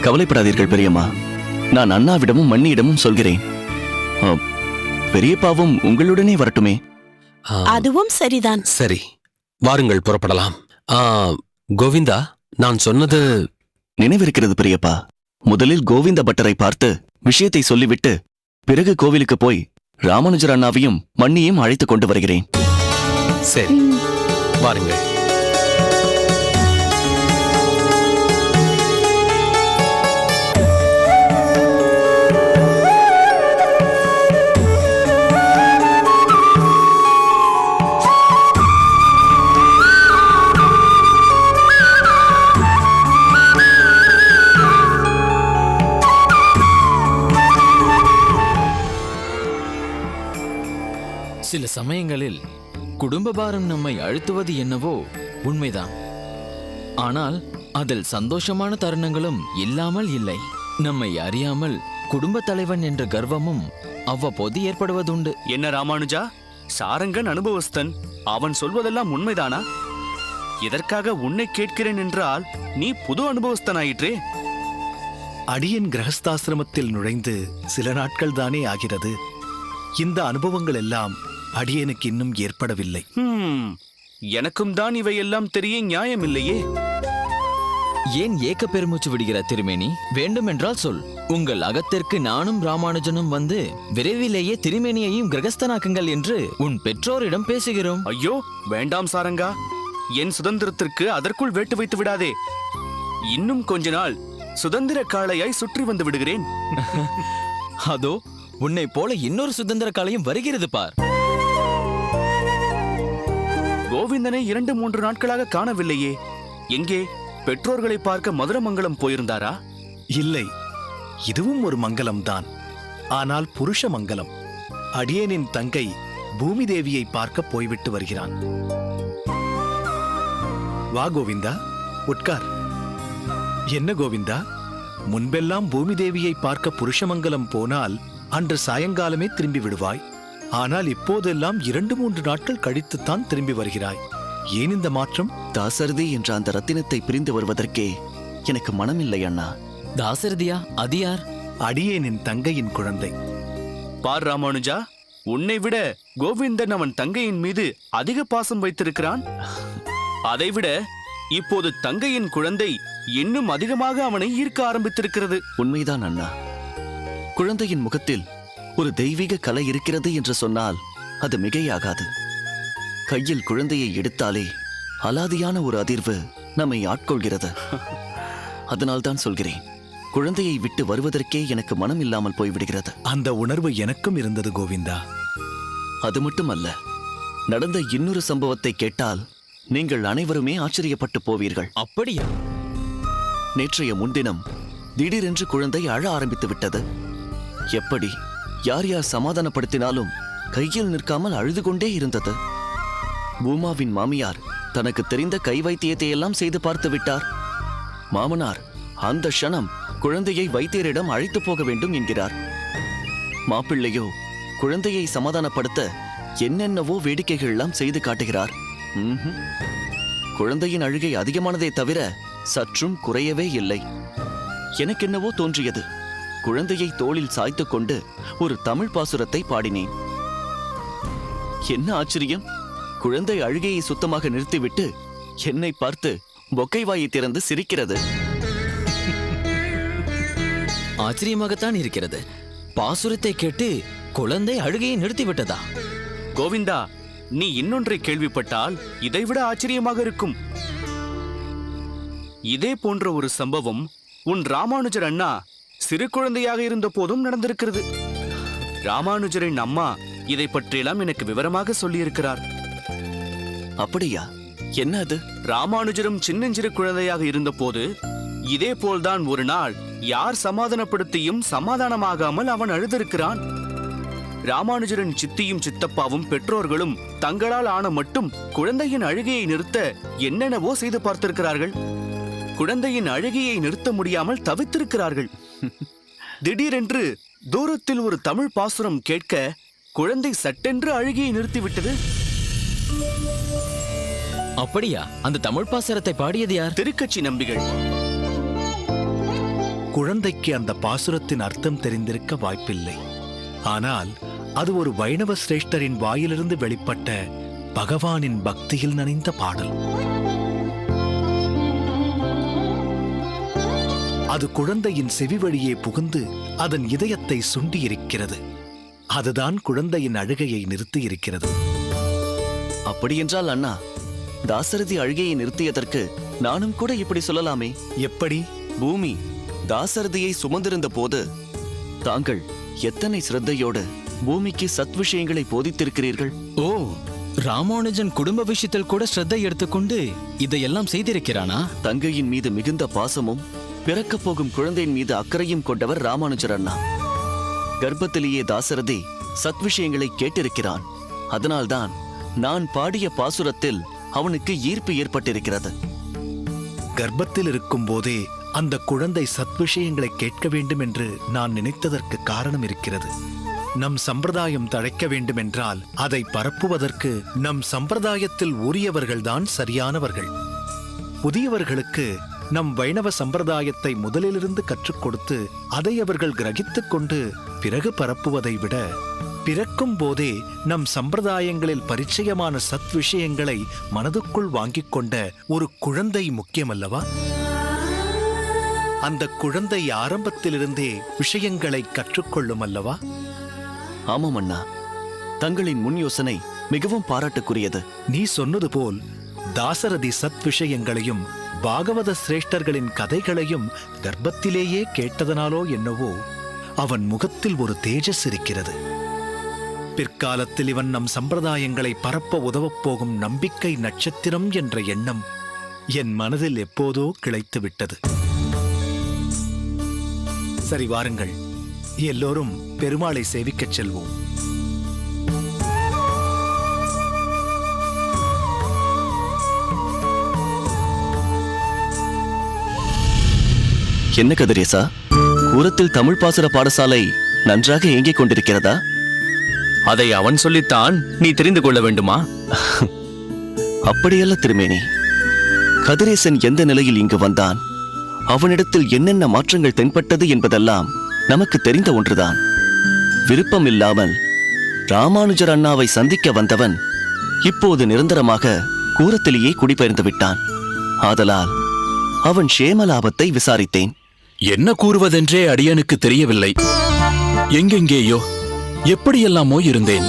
கவலைப்படாதீர்கள் பெரியம்மா. நான் அண்ணாவிடமும் மண்ணியிடமும் சொல்கிறேன். பெரியப்பாவும் உங்களுடனே வரட்டுமே. அதுவும் சரிதான். சரி, வாருங்கள் புறப்படலாம். கோவிந்தா, நான் சொன்னது நினைவிருக்கிறது பெரியப்பா. முதலில் கோவிந்த பட்டரை பார்த்து விஷயத்தை சொல்லிவிட்டு பிறகு கோவிலுக்கு போய் ராமானுஜர் அண்ணாவையும் மண்ணியையும் அழைத்துக் கொண்டு வருகிறேன். சரி, வாருங்கள். சில சமயங்களில் குடும்ப பாரம் நம்மை அழுத்துவது என்னவோ உண்மைதான். ஆனால் அதில் சந்தோஷமான தருணங்களும் இல்லாமல் இல்லை. நம்மை அறியாமல் குடும்ப தலைவன் என்ற கர்வமும் அவ்வப்போது ஏற்படுவதுண்டு. என்ன ராமானுஜா, சாரங்கன் அனுபவஸ்தன், அவன் சொல்வதெல்லாம் உண்மைதானா? எதற்காக உன்னை கேட்கிறேன் என்றால் நீ புது அனுபவஸ்தனாயிற்றே. அடியன் கிரகஸ்தாசிரமத்தில் நுழைந்து சில நாட்கள் தானே ஆகிறது. இந்த அனுபவங்கள் எல்லாம் அடியனுக்கு இன்னும் ஏற்படவில்லை. எனக்கும் தான் இவையெல்லாம் தெரிய நியாயமில்லையே. ஏன் ஏக்க பெருமூச்சு விடுகிற திருமேனி? வேண்டுமென்றால் சொல். உங்கள் அகத்திற்கு நானும் ராமானுஜனும் வந்து விரைவிலேயே திருமேனியையும் கிரகஸ்தனாக்குங்கள் என்று உன் பெற்றோரிடம் பேசுகிறோம். ஐயோ வேண்டாம் சாரங்கா, என் சுதந்திரத்திற்கு அதற்குள் வேட்டு வைத்து விடாதே. இன்னும் கொஞ்ச நாள் சுதந்திர காளையாய் சுற்றி வந்து விடுகிறேன். அதோ உன்னை போல இன்னொரு சுதந்திர காளையும் வருகிறது பார். கோவிந்தனை 2-3 நாட்களாக காணவில்லையே. எங்கே? பெற்றோர்களை பார்க்க மதுரமங்கலம் போயிருந்தாரா? இல்லை, இதுவும் ஒரு மங்கலம்தான். ஆனால் புருஷ மங்கலம். அடியேனின் தங்கை பூமி தேவியை பார்க்க போய்விட்டு வருகிறான். வா கோவிந்தா, உட்கார். என்ன கோவிந்தா, முன்பெல்லாம் பூமி தேவியை பார்க்க புருஷமங்கலம் போனால் அன்று சாயங்காலமே திரும்பி விடுவாய். ஆனால் இப்போதெல்லாம் 2-3 நாட்கள் கழித்துத்தான் திரும்பி வருகிறாய். ஏன் இந்த மாற்றம்? தாசரதி என்ற அந்த ரத்தினத்தை பிரிந்து வருவதற்கே எனக்கு மனமில்லை அண்ணா. தாசரதியா? அது யார்? அடியேனின் தங்கையின் குழந்தை. பார் ராமானுஜா, உன்னை விட கோவிந்தன் அவன் தங்கையின் மீது அதிக பாசம் வைத்திருக்கிறான். அதைவிட இப்போது தங்கையின் குழந்தை இன்னும் அதிகமாக அவனை ஈர்க்க ஆரம்பித்திருக்கிறது. உண்மைதான் அண்ணா. குழந்தையின் முகத்தில் ஒரு தெய்வீக கலை இருக்கிறது என்று சொன்னால் அது மிகையாகாது. கையில் குழந்தையை எடுத்தாலே அலாதியான ஒரு அதிர்வு நம்மை ஆட்கொள்கிறது. அதனால்தான் சொல்கிறேன், குழந்தையை விட்டு வருவதற்கே எனக்கு மனம் இல்லாமல் போய்விடுகிறது. அந்த உணர்வு எனக்கும் இருந்தது கோவிந்தா. அது மட்டுமல்ல, நடந்த இன்னொரு சம்பவத்தை கேட்டால் நீங்கள் அனைவருமே ஆச்சரியப்பட்டு போவீர்கள். அப்படியா? நேற்றைய முன்தினம் திடீரென்று குழந்தை அழ ஆரம்பித்து விட்டது. எப்படி யார் யார் சமாதானப்படுத்தினாலும் கையில் நிற்காமல் அழுது கொண்டே இருந்தது. பூமாவின் மாமியார் தனக்கு தெரிந்த கை வைத்தியத்தை எல்லாம் செய்து பார்த்து விட்டார். மாமனார் அந்த க்ஷணம் குழந்தையை வைத்தியரிடம் அழைத்து போக வேண்டும் என்கிறார். மாப்பிள்ளையோ குழந்தையை சமாதானப்படுத்த என்னென்னவோ வேடிக்கைகள் எல்லாம் செய்து காட்டுகிறார். குழந்தையின் அழுகை அதிகமானதை தவிர சற்றும் குறையவே இல்லை. எனக்கென்னவோ தோன்றியது. குழந்தையை தோளில் சாய்த்துக் கொண்டு ஒரு தமிழ் பாசுரத்தை பாடினேன். என்ன ஆச்சரியம்! குழந்தை அழுகையை சுத்தமாக நிறுத்திவிட்டு என்னை பார்த்து பொக்கை வாயை திறந்து சிரிக்கிறது. ஆச்சரியமாகத்தான் இருக்கிறது. பாசுரத்தை கேட்டு குழந்தை அழுகையை நிறுத்திவிட்டதா? கோவிந்தா, நீ இன்னொன்றை கேள்விப்பட்டால் இதைவிட ஆச்சரியமாக இருக்கும். இதே போன்ற ஒரு சம்பவம் உன் ராமானுஜர் அண்ணா சிறு குழந்தையாக இருந்த போதும் நடந்திருக்கிறது. ராமானுஜரின் அம்மா இதை பற்றியெல்லாம் எனக்கு விவரமாக சொல்லியிருக்கிறார். அப்படியா? என்ன அது? ராமானுஜரும் சின்னஞ்சிறு குழந்தையாக இருந்த போது இதே போல்தான் ஒரு நாள் யார் சமாதானப்படுத்தியும் சமாதானமாகாமல் அவன் அழுதிருக்கிறான். ராமானுஜரின் சித்தியும் சித்தப்பாவும் பெற்றோர்களும் தங்களால் ஆன மட்டும் குழந்தையின் அழுகையை நிறுத்த என்னென்னவோ செய்து பார்த்திருக்கிறார்கள். குழந்தையின் அழுகையை நிறுத்த முடியாமல் தவித்திருக்கிறார்கள். திடீரென்று தூரத்தில் ஒரு தமிழ் பாசுரம் கேட்க குழந்தை சட்டென்று அழுகையை நிறுத்திவிட்டது. அப்படியா? அந்த தமிழ் பாசுரத்தை பாடியது யார்? திருக்கட்சி நம்பிகள். குழந்தைக்கு அந்த பாசுரத்தின் அர்த்தம் தெரிந்திருக்க வாய்ப்பில்லை. ஆனால் அது ஒரு வைணவ சிரேஷ்டரின் வாயிலிருந்து வெளிப்பட்ட பகவானின் பக்தியில் நனைந்த பாடல். அது குழந்தையின் செவி வழியே புகுந்து அதன் இதயத்தை சுண்டி இருக்கிறது. அதுதான் குழந்தையின் அழுகையை நிறுத்தி இருக்கிறது. அப்படியென்றால் அண்ணா, தாசரதி அழுகையை நிறுத்தியதற்கு நானும் கூட இப்படி சொல்லலாமே. எப்படி? பூமி தாசரதியை சுமந்திருந்த போது தாங்கள் எத்தனை சிரத்தையோடு பூமிக்கு சத் விஷயங்களை போதித்திருக்கிறீர்கள். ஓ, ராமானுஜன் குடும்ப விஷயத்தில் கூட ஸ்ரத்தை எடுத்துக்கொண்டு இதையெல்லாம் செய்திருக்கிறானா? தங்கையின் மீது மிகுந்த பாசமும் பிறக்கப் போகும் குழந்தையின் மீது அக்கறையும் கொண்டவர் ராமானுஜர் அண்ணா. கர்ப்பத்திலேயே தாசரதி சத் விஷயங்களை கேட்டிருக்கிறான். அதனால்தான் நான் பாடிய பாசுரத்தில் அவனுக்கு ஈர்ப்பு ஏற்பட்டிருக்கிறது. கர்ப்பத்தில் இருக்கும் போதே அந்த குழந்தை சத் விஷயங்களை கேட்க வேண்டும் என்று நான் நினைத்ததற்கு காரணம் இருக்கிறது. நம் சம்பிரதாயம் தழைக்க வேண்டுமென்றால் அதை பரப்புவதற்கு நம் சம்பிரதாயத்தில் ஊறியவர்கள்தான் சரியானவர்கள். புதியவர்களுக்கு நம் வைணவ சம்பிரதாயத்தை முதலிலிருந்து கற்றுக் கொடுத்து அதை அவர்கள் கிரகித்துக் கொண்டு பிறகு பரப்புவதை விட பிறக்கும் போதே நம் சம்பிரதாயங்களில் பரிச்சயமான சத் விஷயங்களை மனதுக்குள் வாங்கிக் கொண்ட ஒரு குழந்தை முக்கியமல்லவா? அந்த குழந்தை ஆரம்பத்திலிருந்தே விஷயங்களை கற்றுக்கொள்ளும் அல்லவா? ஆமாம் அண்ணா, தங்களின் முன் யோசனை மிகவும் பாராட்டுக்குரியது. நீ சொன்னது போல் தாசரதி சத் விஷயங்களையும் பாகவத சிரேஷ்டர்களின் கதைகளையும் கர்ப்பத்திலேயே கேட்டதனாலோ என்னவோ அவன் முகத்தில் ஒரு தேஜஸ் இருக்கிறது. பிற்காலத்தில் இவன் நம் சம்பிரதாயங்களை பரப்ப உதவப் போகும் நம்பிக்கை நட்சத்திரம் என்ற எண்ணம் என் மனதில் எப்போதோ கிளைத்து விட்டது. சரி, வாருங்கள், எல்லோரும் பெருமாளை சேவிக்கச் செல்வோம். என்ன கதிரேசா, கூரத்தில் தமிழ் பாசுர பாடசாலை நன்றாக இயங்கிக் கொண்டிருக்கிறதா? அதை அவன் சொல்லித்தான் நீ தெரிந்து கொள்ள வேண்டுமா? அப்படியல்ல திருமேனி. கதிரேசன் எந்த நிலையில் இங்கு வந்தான், அவனிடத்தில் என்னென்ன மாற்றங்கள் தென்பட்டது என்பதெல்லாம் நமக்கு தெரிந்த ஒன்றுதான். விருப்பம் இல்லாமல் ராமானுஜர் அண்ணாவை சந்திக்க வந்தவன் இப்போது நிரந்தரமாக கூரத்திலேயே குடிபெயர்ந்து விட்டான். ஆதலால் அவன் க்ஷேமலாபத்தை விசாரித்தேன். என்ன கூறுவதென்றே அடியனுக்கு தெரியவில்லை. எங்கெங்கேயோ எப்படியெல்லாமோ இருந்தேன்.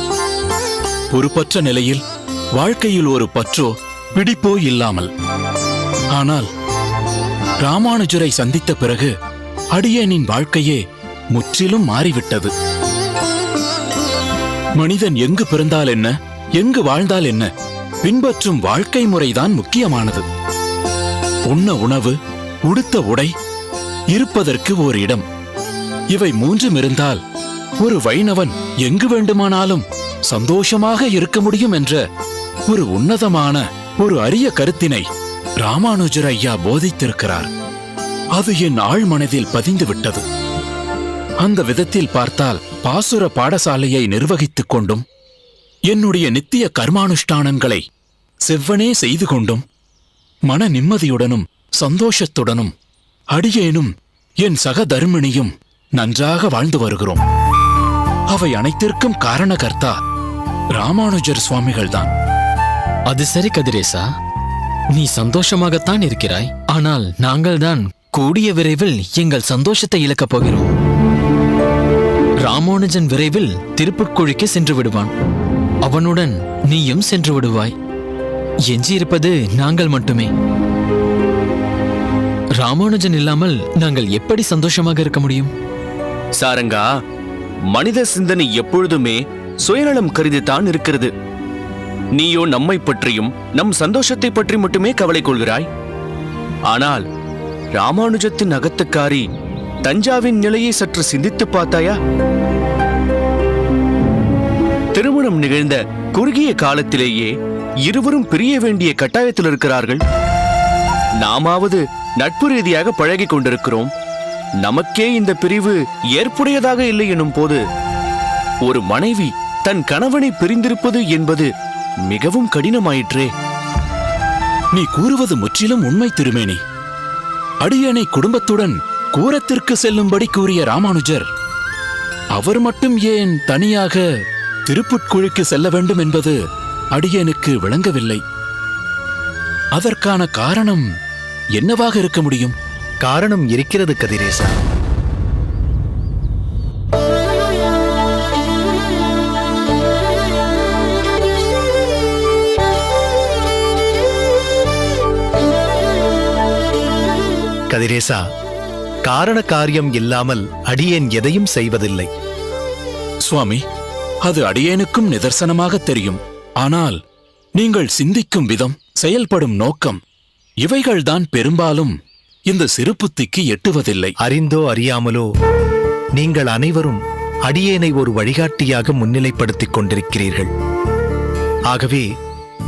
பொறுப்பற்ற நிலையில், வாழ்க்கையில் ஒரு பற்றோ பிடிப்போ இல்லாமல். ஆனால் ராமானுஜரை சந்தித்த பிறகு அடியேனின் வாழ்க்கையே முற்றிலும் மாறிவிட்டது. மனிதன் எங்கு பிறந்தால் என்ன, எங்கு வாழ்ந்தால் என்ன, பின்பற்றும் வாழ்க்கை முறைதான் முக்கியமானது. உண்ண உணவு, உடுத்த உடை, இருப்பதற்கு ஓர் இடம், இவை மூன்றும் இருந்தால் ஒரு வைணவன் எங்கு வேண்டுமானாலும் சந்தோஷமாக இருக்க முடியும் என்ற ஒரு உன்னதமான, ஒரு அரிய கருத்தினை ராமானுஜர் ஐயா போதித்திருக்கிறார். அது என் ஆழ்மனதில் பதிந்து விட்டது. அந்த விதத்தில் பார்த்தால் பாசுர பாடசாலையை நிர்வகித்துக் கொண்டும் என்னுடைய நித்திய கர்மானுஷ்டானங்களை செவ்வனே செய்து கொண்டும் மன நிம்மதியுடனும் சந்தோஷத்துடனும் அடியேனும் என் சக தர்மிணியும் நன்றாக வாழ்ந்து வருகிறோம். அவை அனைத்திற்கும் காரணகர்த்தா ராமானுஜர் சுவாமிகள்தான். அது சரி கதிரேசா, நீ சந்தோஷமாகத்தான் இருக்கிறாய். ஆனால் நாங்கள் தான் கூடிய விரைவில் எங்கள் சந்தோஷத்தை இழக்கப் போகிறோம். ராமானுஜன் விரைவில் திருப்புட்குழிக்கு சென்று விடுவான். அவனுடன் நீயும் சென்று விடுவாய். எஞ்சியிருப்பது நாங்கள் மட்டுமே. ராமானுஜன் இல்லாமல் நாங்கள் எப்படி சந்தோஷமாக இருக்க முடியும்? சாரங்கா, மனித சிந்தனை எப்பொழுதுமே சுயநலம் கருதித்தான் இருக்கிறது. நீயோ நம்மை பற்றியும் நம் சந்தோஷத்தை பற்றி மட்டுமே கவலை கொள்கிறாய். ஆனால் ராமானுஜத்தின் அகத்துக்காரி தஞ்சாவின் நிலையை சற்று சிந்தித்து பார்த்தாயா? திருமணம் நிகழ்ந்த குறுகிய காலத்திலேயே இருவரும் பிரிய வேண்டிய கட்டாயத்தில் இருக்கிறார்கள். நாமாவது நட்பு ரீதியாக பழகிக் கொண்டிருக்கிறோம். நமக்கே இந்த பிரிவு ஏற்புடையதாக இல்லை எனும் போது ஒரு மனைவி தன் கணவனை பிரிந்திருப்பது என்பது மிகவும் கடினமாயிற்றே. நீ கூறுவது முற்றிலும் உண்மை திருமேனி. அடியனை குடும்பத்துடன் கூரத்திற்கு செல்லும்படி கூறிய ராமானுஜர், அவர் மட்டும் ஏன் தனியாக திருப்புட்குழிக்கு செல்ல வேண்டும் என்பது அடியனுக்கு விளங்கவில்லை. அதற்கான காரணம் என்னவாக இருக்க முடியும்? காரணம் இருக்கிறது கதிரேசா. கதிரேசா, காரண காரியம் இல்லாமல் அடியேன் எதையும் செய்வதில்லை. சுவாமி, அது அடியேனுக்கும் நிதர்சனமாக தெரியும். ஆனால் நீங்கள் சிந்திக்கும் விதம், செயல்படும் நோக்கம், இவைகள்தான் பெரும்பாலும் இந்த சிறு புத்திக்கு எட்டுவதில்லை. அறிந்தோ அறியாமலோ நீங்கள் அனைவரும் அடியேனை ஒரு வழிகாட்டியாக முன்னிலைப்படுத்திக் கொண்டிருக்கிறீர்கள். ஆகவே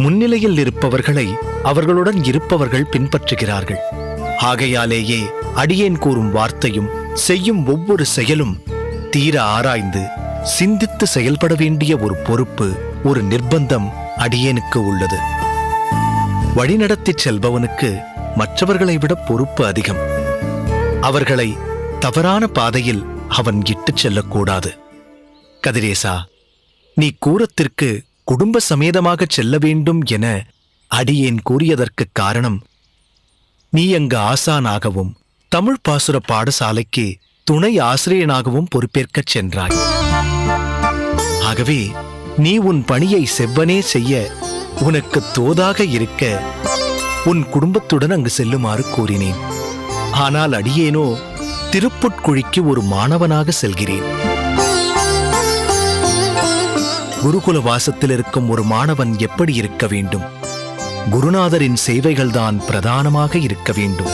முன்னிலையில் இருப்பவர்களை அவர்களுடன் இருப்பவர்கள் பின்பற்றுகிறார்கள். ஆகையாலேயே அடியேன் கூறும் வார்த்தையும் செய்யும் ஒவ்வொரு செயலும் தீர ஆராய்ந்து சிந்தித்து செயல்பட வேண்டிய ஒரு பொறுப்பு, ஒரு நிர்பந்தம் அடியேனுக்கு உள்ளது. வழிநடத்திச் செல்பவனுக்கு மற்றவர்களை விட பொறுப்பு அதிகம். அவர்களை தவறான பாதையில் அவன் இட்டுச் செல்லக்கூடாது. கதிரேசா, நீ கூரத்திற்கு குடும்ப சமேதமாகச் செல்ல வேண்டும் என அடியேன் கூறியதற்கு காரணம், நீ அங்கு ஆசானாகவும் தமிழ் பாசுர பாடசாலைக்கு துணை ஆசிரியனாகவும் பொறுப்பேற்கச் சென்றாய். ஆகவே நீ உன் பணியை செவ்வனே செய்ய உனக்கு தோதாக இருக்க உன் குடும்பத்துடன் அங்கு செல்லுமாறு கூறினேன். ஆனால் அடியேனோ திருப்புட்குழிக்கு ஒரு மாணவனாக செல்கிறேன். குருகுல வாசத்தில் இருக்கும் ஒரு மாணவன் எப்படி இருக்க வேண்டும்? குருநாதரின் சேவைகள்தான் பிரதானமாக இருக்க வேண்டும்.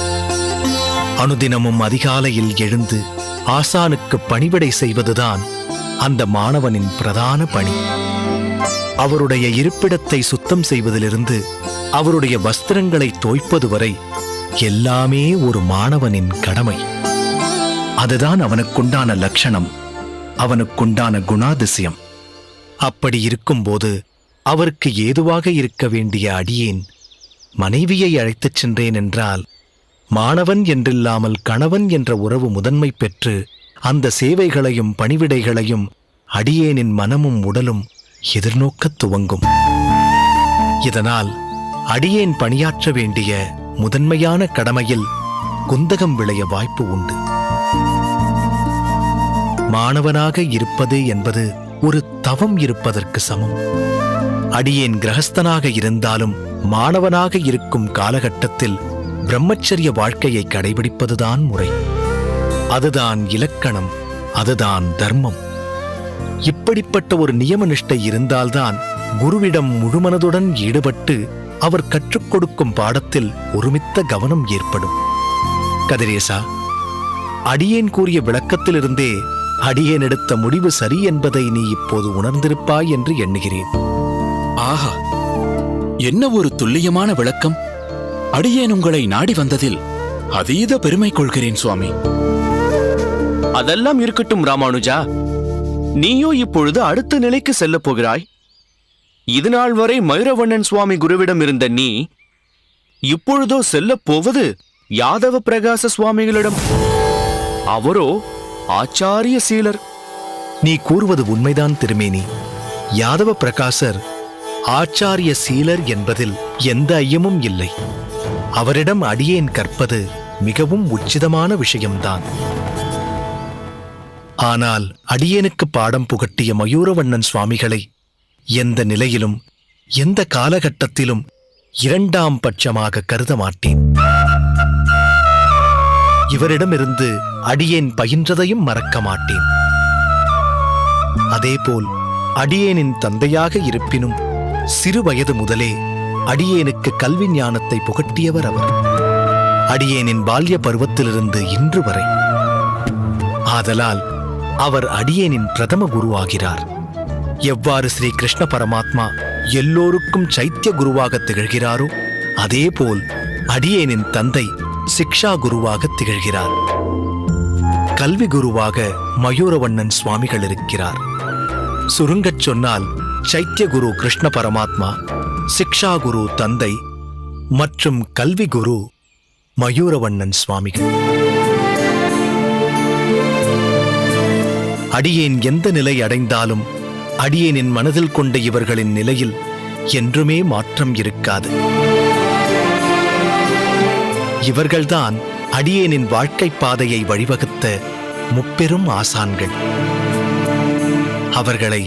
அனுதினமும் அதிகாலையில் எழுந்து ஆசானுக்கு பணிவிடை செய்வதுதான் அந்த மாணவனின் பிரதான பணி. அவருடைய இருப்பிடத்தை சுத்தம் செய்வதிலிருந்து அவருடைய வஸ்திரங்களை தோய்ப்பது வரை எல்லாமே ஒரு மாணவனின் கடமை. அதுதான் அவனுக்குண்டான லட்சணம், அவனுக்குண்டான குணாதிசயம். அப்படி இருக்கும்போது அவருக்கு ஏதுவாக இருக்க வேண்டிய அடியேன் மனைவியை அழைத்துச் சென்றேன் என்றால், மாணவன் என்றில்லாமல் கணவன் என்ற உறவு முதன்மை பெற்று அந்த சேவைகளையும் பணிவிடைகளையும் அடியேனின் மனமும் உடலும் எதிர்நோக்கத் துவங்கும். இதனால் அடியேன் பணியாற்ற வேண்டிய முதன்மையான கடமையில் குந்தகம் விளைய வாய்ப்பு உண்டு. மாணவனாக இருப்பது என்பது ஒரு தவம் இருப்பதற்கு சமம். அடியேன் கிரகஸ்தனாக இருந்தாலும் மாணவனாக இருக்கும் காலகட்டத்தில் பிரம்மச்சரிய வாழ்க்கையை கடைபிடிப்பதுதான் முறை. அதுதான் இலக்கணம், அதுதான் தர்மம். இப்படிப்பட்ட ஒரு நியம நிஷ்டை இருந்தால்தான் குருவிடம் முழுமனதுடன் ஈடுபட்டு அவர் கற்றுக் கொடுக்கும் பாடத்தில் ஒருமித்த கவனம் ஏற்படும். கதிரேசா, அடியேன் கூறிய விளக்கத்திலிருந்தே அடியேன் எடுத்த முடிவு சரி என்பதை நீ இப்போது உணர்ந்திருப்பாய் என்று எண்ணுகிறேன். ஆஹா, என்ன ஒரு துல்லியமான விளக்கம்! அடியேன் உங்களை நாடி வந்ததில் அதீத பெருமை கொள்கிறேன் சுவாமி. அதெல்லாம் இருக்கட்டும் ராமானுஜா, நீயோ இப்பொழுது அடுத்த நிலைக்கு செல்லப் போகிறாய். இதுநாள் வரை மயூரவண்ணன் சுவாமி குருவிடம் இருந்த நீ இப்பொழுதோ செல்லப் போவது யாதவ பிரகாச சுவாமிகளிடம். அவரோ ஆச்சாரிய சீலர். நீ கூறுவது உண்மைதான் திருமேனி. யாதவ பிரகாசர் ஆச்சாரிய சீலர் என்பதில் எந்த ஐயமும் இல்லை. அவரிடம் அடியேன் கற்பது மிகவும் உச்சிதமான விஷயம்தான். ஆனால் அடியேனுக்கு பாடம் புகட்டிய மயூரவண்ணன் சுவாமிகளை எந்த நிலையிலும் எந்த காலகட்டத்திலும் இரண்டாம் பட்சமாக கருத மாட்டேன். இவரிடமிருந்து அடியேன் பயின்றதையும் மறக்க மாட்டேன். அதேபோல் அடியேனின் தந்தையாக இருப்பினும் சிறு வயது முதலே அடியேனுக்கு கல்வி ஞானத்தை புகட்டியவர் அவர். அடியேனின் பால்ய பருவத்திலிருந்து இன்று வரை. ஆதலால் அவர் அடியேனின் பிரதம குரு ஆகிறார். எவ்வாறு ஸ்ரீ கிருஷ்ண பரமாத்மா எல்லோருக்கும் சைத்திய குருவாக திகழ்கிறாரோ அதேபோல் அடியேனின் தந்தை சிக்ஷா குருவாக திகழ்கிறார். கல்வி குருவாக மயூரவண்ணன் சுவாமிகள் இருக்கிறார். சுருங்கச் சொன்னால் சைத்திய குரு கிருஷ்ண பரமாத்மா, சிக்ஷா குரு தந்தை மற்றும் கல்வி குரு மயூரவண்ணன் சுவாமிகள். அடியேன் எந்த நிலை அடைந்தாலும் அடியேனின் மனதில் கொண்ட இவர்களின் நிலையில் என்றுமே மாற்றம் இருக்காது. இவர்கள்தான் அடியேனின் வாழ்க்கை பாதையை வழிவகுத்த முப்பெரும் ஆசான்கள். அவர்களை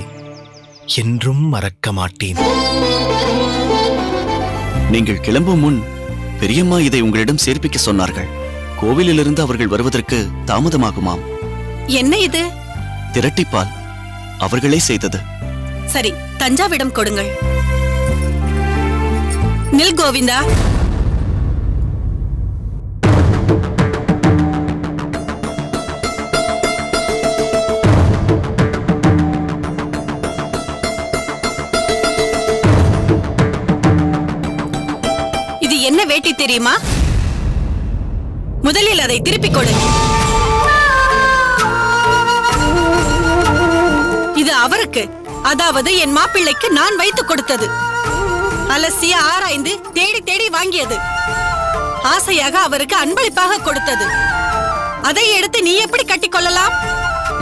என்றும் மறக்க மாட்டேன். நீங்கள் கிளம்பும் முன் பெரியம்மா இதை உங்களிடம் சேர்ப்பிக்க சொன்னார்கள். கோவிலிலிருந்து அவர்கள் வருவதற்கு தாமதமாகுமாம். என்ன இது? திரட்டிப்பால் அவர்களே செய்தது. சரி, தஞ்சாவிடம் கொடுங்கள். நில் கோவிந்தா. இது என்ன வேட்டி தெரியுமா? முதலில் அதை திருப்பிக் கொடு. அவருக்கு, அதாவது என் மாப்பிள்ளைக்கு நான் வைத்து கொடுத்தது. அலசி ஆராய்ந்து தேடி தேடி வாங்கியது. ஆசையாக அவருக்கு அன்பளிப்பாக கொடுத்தது. அதை எடுத்து நீ எப்படி கட்டிக்கொள்ளலாம்?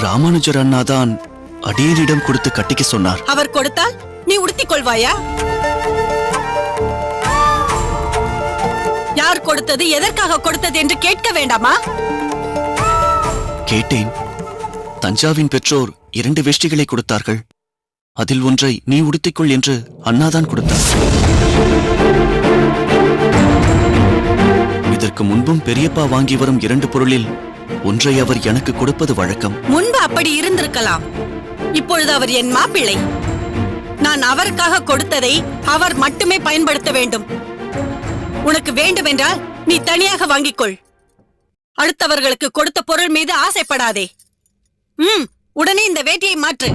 ராமானுஜர் அண்ணாதான் அடியனிடம் கொடுத்து கட்டிக்க சொன்னார். அவர் கொடுத்தால் நீ உடுத்திக் கொள்வாயா? யார் கொடுத்தது, எதற்காக கொடுத்தது என்று கேட்க வேண்டாமா? கேட்டேன். தஞ்சாவின் பெற்றோர் 2 வேஷ்டிகளை கொடுத்தார்கள். அதில் ஒன்றை நீ உடுத்திக்கொள் என்று அண்ணாதான் கொடுத்தார். இதற்கு முன்பும் பெரியப்பா வாங்கி வரும் 2 பொருளில் ஒன்றை அவர் எனக்கு கொடுப்பது வழக்கம். முன்பு அப்படி இருந்திருக்கலாம். இப்பொழுது அவர் என் மாப்பிள்ளை. நான் அவருக்காக கொடுத்ததை அவர் மட்டுமே பயன்படுத்த வேண்டும். உனக்கு வேண்டுமென்றால் நீ தனியாக வாங்கிக்கொள். அடுத்தவர்களுக்கு கொடுத்த பொருள் மீது ஆசைப்படாதே. உடனே இந்த வேட்டியை மாற்று.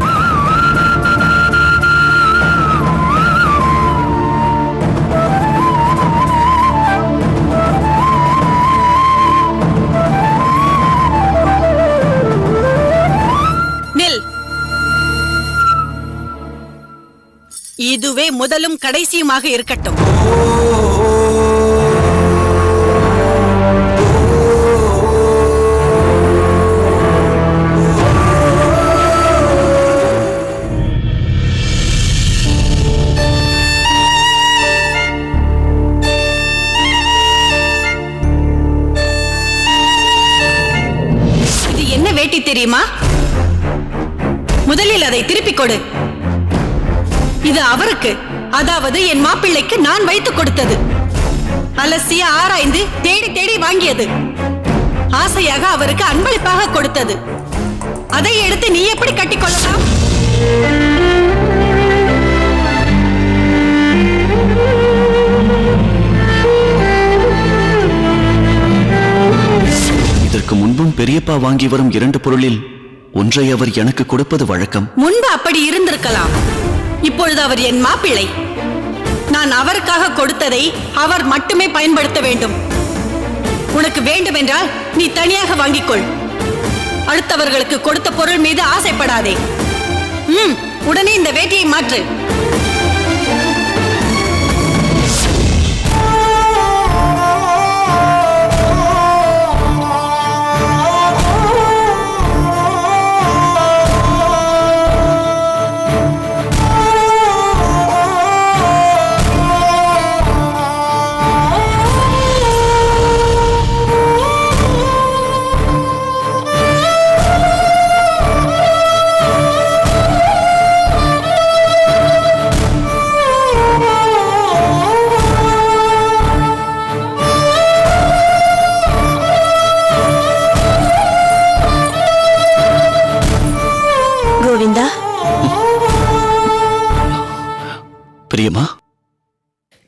நில். இதுவே முதலும் கடைசியுமாக இருக்கட்டும். வேட்டி தெரியுமா? முதலில் அதை திருப்பிக் கொடு. இது அவருக்கு, அதாவது என் மாப்பிள்ளைக்கு நான் வைத்து கொடுத்தது. அலசி ஆராய்ந்து தேடி தேடி வாங்கியது. ஆசையாக அவருக்கு அன்பளிப்பாக கொடுத்தது. அதை எடுத்து நீ எப்படி கட்டிக்கொள்ளலாம்? இதற்கு முன்பும் பெரியப்பா வாங்கி வரும் 2 பொருளில் ஒன்றை அவர் எனக்கு கொடுப்பது வழக்கம். முன்பு அப்படி இருந்திருக்கலாம். இப்பொழுது அவர் என் மாப்பிள்ளை. நான் அவருக்காக கொடுத்ததை அவர் மட்டுமே பயன்படுத்த வேண்டும். உனக்கு வேண்டுமென்றால் நீ தனியாக வாங்கிக்கொள். அடுத்தவர்களுக்கு கொடுத்த பொருள் மீது ஆசைப்படாதே. உடனே இந்த வேட்டியை மாற்று. கோவிந்தா, பிரியமா,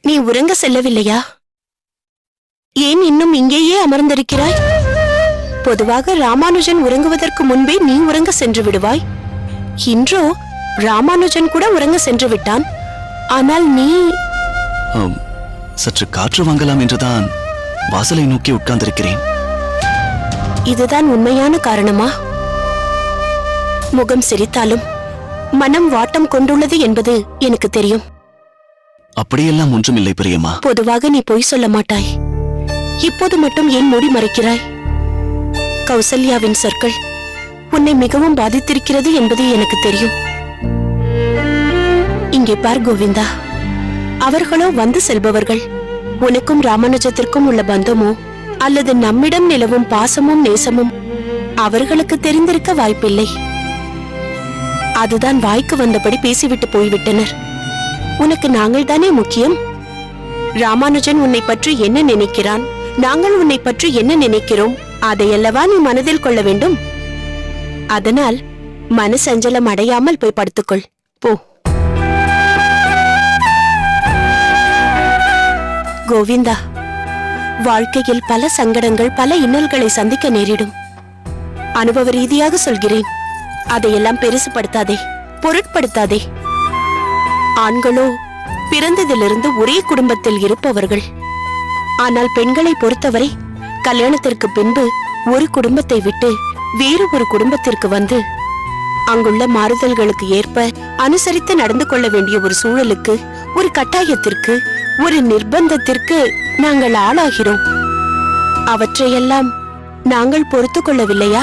நீ உறங்க செல்லவில்லையா? ஏன் இன்னும் இங்கேயே அமர்ந்திருக்கிறாய்? பொதுவாக ராமானுஜன் உறங்குவதற்கு முன்பே நீ உறங்க சென்று விடுவாய். இன்றோ ராமானுஜன் கூட உறங்க சென்று விட்டான். ஆனால் நீ... சற்று காற்று வாங்கலாம் என்றுதான் வாசலை நோக்கி உட்கார்ந்திருக்கிறேன். இதுதான் உண்மையான காரணமா? முகம் சிரித்தாலும் மனம் வாட்டம் கொண்டுள்ளது என்பது எனக்கு தெரியும். அப்படியெல்லாம் ஒன்றுமில்லை பிரியமா. பொதுவாக நீ பொய் சொல்ல மாட்டாய். இப்போது மட்டும் ஏன் மூடி மறைக்கிறாய்? கௌசல்யாவின் சொற்கள் உன்னை மிகவும் பாதித்திருக்கிறது என்பது எனக்கு தெரியும். இங்கே பார் கோவிந்தா, அவர்களோ வந்து செல்பவர்கள். உனக்கும் ராமானுஜத்திற்கும் உள்ள பந்தமோ அல்லது நம்மிடம் நிலவும் பாசமும் நேசமும் அவர்களுக்கு தெரிந்திருக்க வாய்ப்பில்லை. அதுதான் வாய்க்கு வந்தபடி பேசிவிட்டு போய்விட்டனர். உனக்கு நாங்கள் தானே முக்கியம். ராமானுஜன் உன்னை பற்றி என்ன நினைக்கிறான், நாங்கள் உன்னை பற்றி என்ன நினைக்கிறோம், அதையல்லவா நீ மனதில் கொள்ள வேண்டும். அதனால் மனசஞ்சலம் அடையாமல் போய் படுத்துக்கொள். போ. கோவிந்தா, வாழ்க்கையில் பல சங்கடங்கள், பல இன்னல்களை சந்திக்க நேரிடும். அனுபவ ரீதியாக சொல்கிறேன். அதையெல்லாம் பெருசுபடுத்தாதே, பொருட்படுத்தாதே. ஆண்களோ பிறந்ததிலிருந்து ஒரே குடும்பத்தில் இருப்பவர்கள். ஆனால் பெண்களை பொறுத்தவரை கல்யாணத்திற்கு பின்பு ஒரு குடும்பத்தை விட்டு வேறு ஒரு குடும்பத்திற்கு வந்து அங்குள்ள மாறுதல்களுக்கு ஏற்ப அனுசரித்து நடந்து கொள்ள வேண்டிய ஒரு சூழலுக்கு, ஒரு கட்டாயத்திற்கு, ஒரு நிர்பந்தத்திற்கு நாங்கள் ஆளாகிறோம். அவற்றையெல்லாம் நாங்கள் பொறுத்து கொள்ளவில்லையா?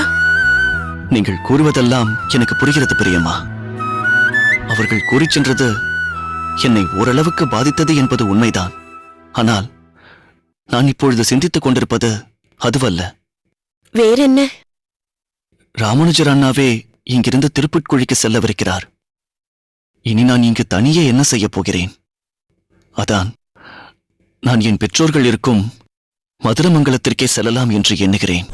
நீங்கள் கூறுவதெல்லாம் எனக்கு புரிகிறது பிரியம்மா. அவர்கள் கூறிச் சென்றது என்னை ஓரளவுக்கு பாதித்தது என்பது உண்மைதான். ஆனால் நான் இப்பொழுது சிந்தித்துக் கொண்டிருப்பது அதுவல்ல. வேறென்ன? ராமானுஜர் அண்ணாவே இங்கிருந்து திருப்புட்குழிக்கு செல்லவிருக்கிறார். இனி நான் இங்கு தனியே என்ன செய்யப் போகிறேன்? அதான் நான் என் பெற்றோர்கள் இருக்கும் மதுரமங்கலத்திற்கே செல்லலாம் என்று எண்ணுகிறேன்.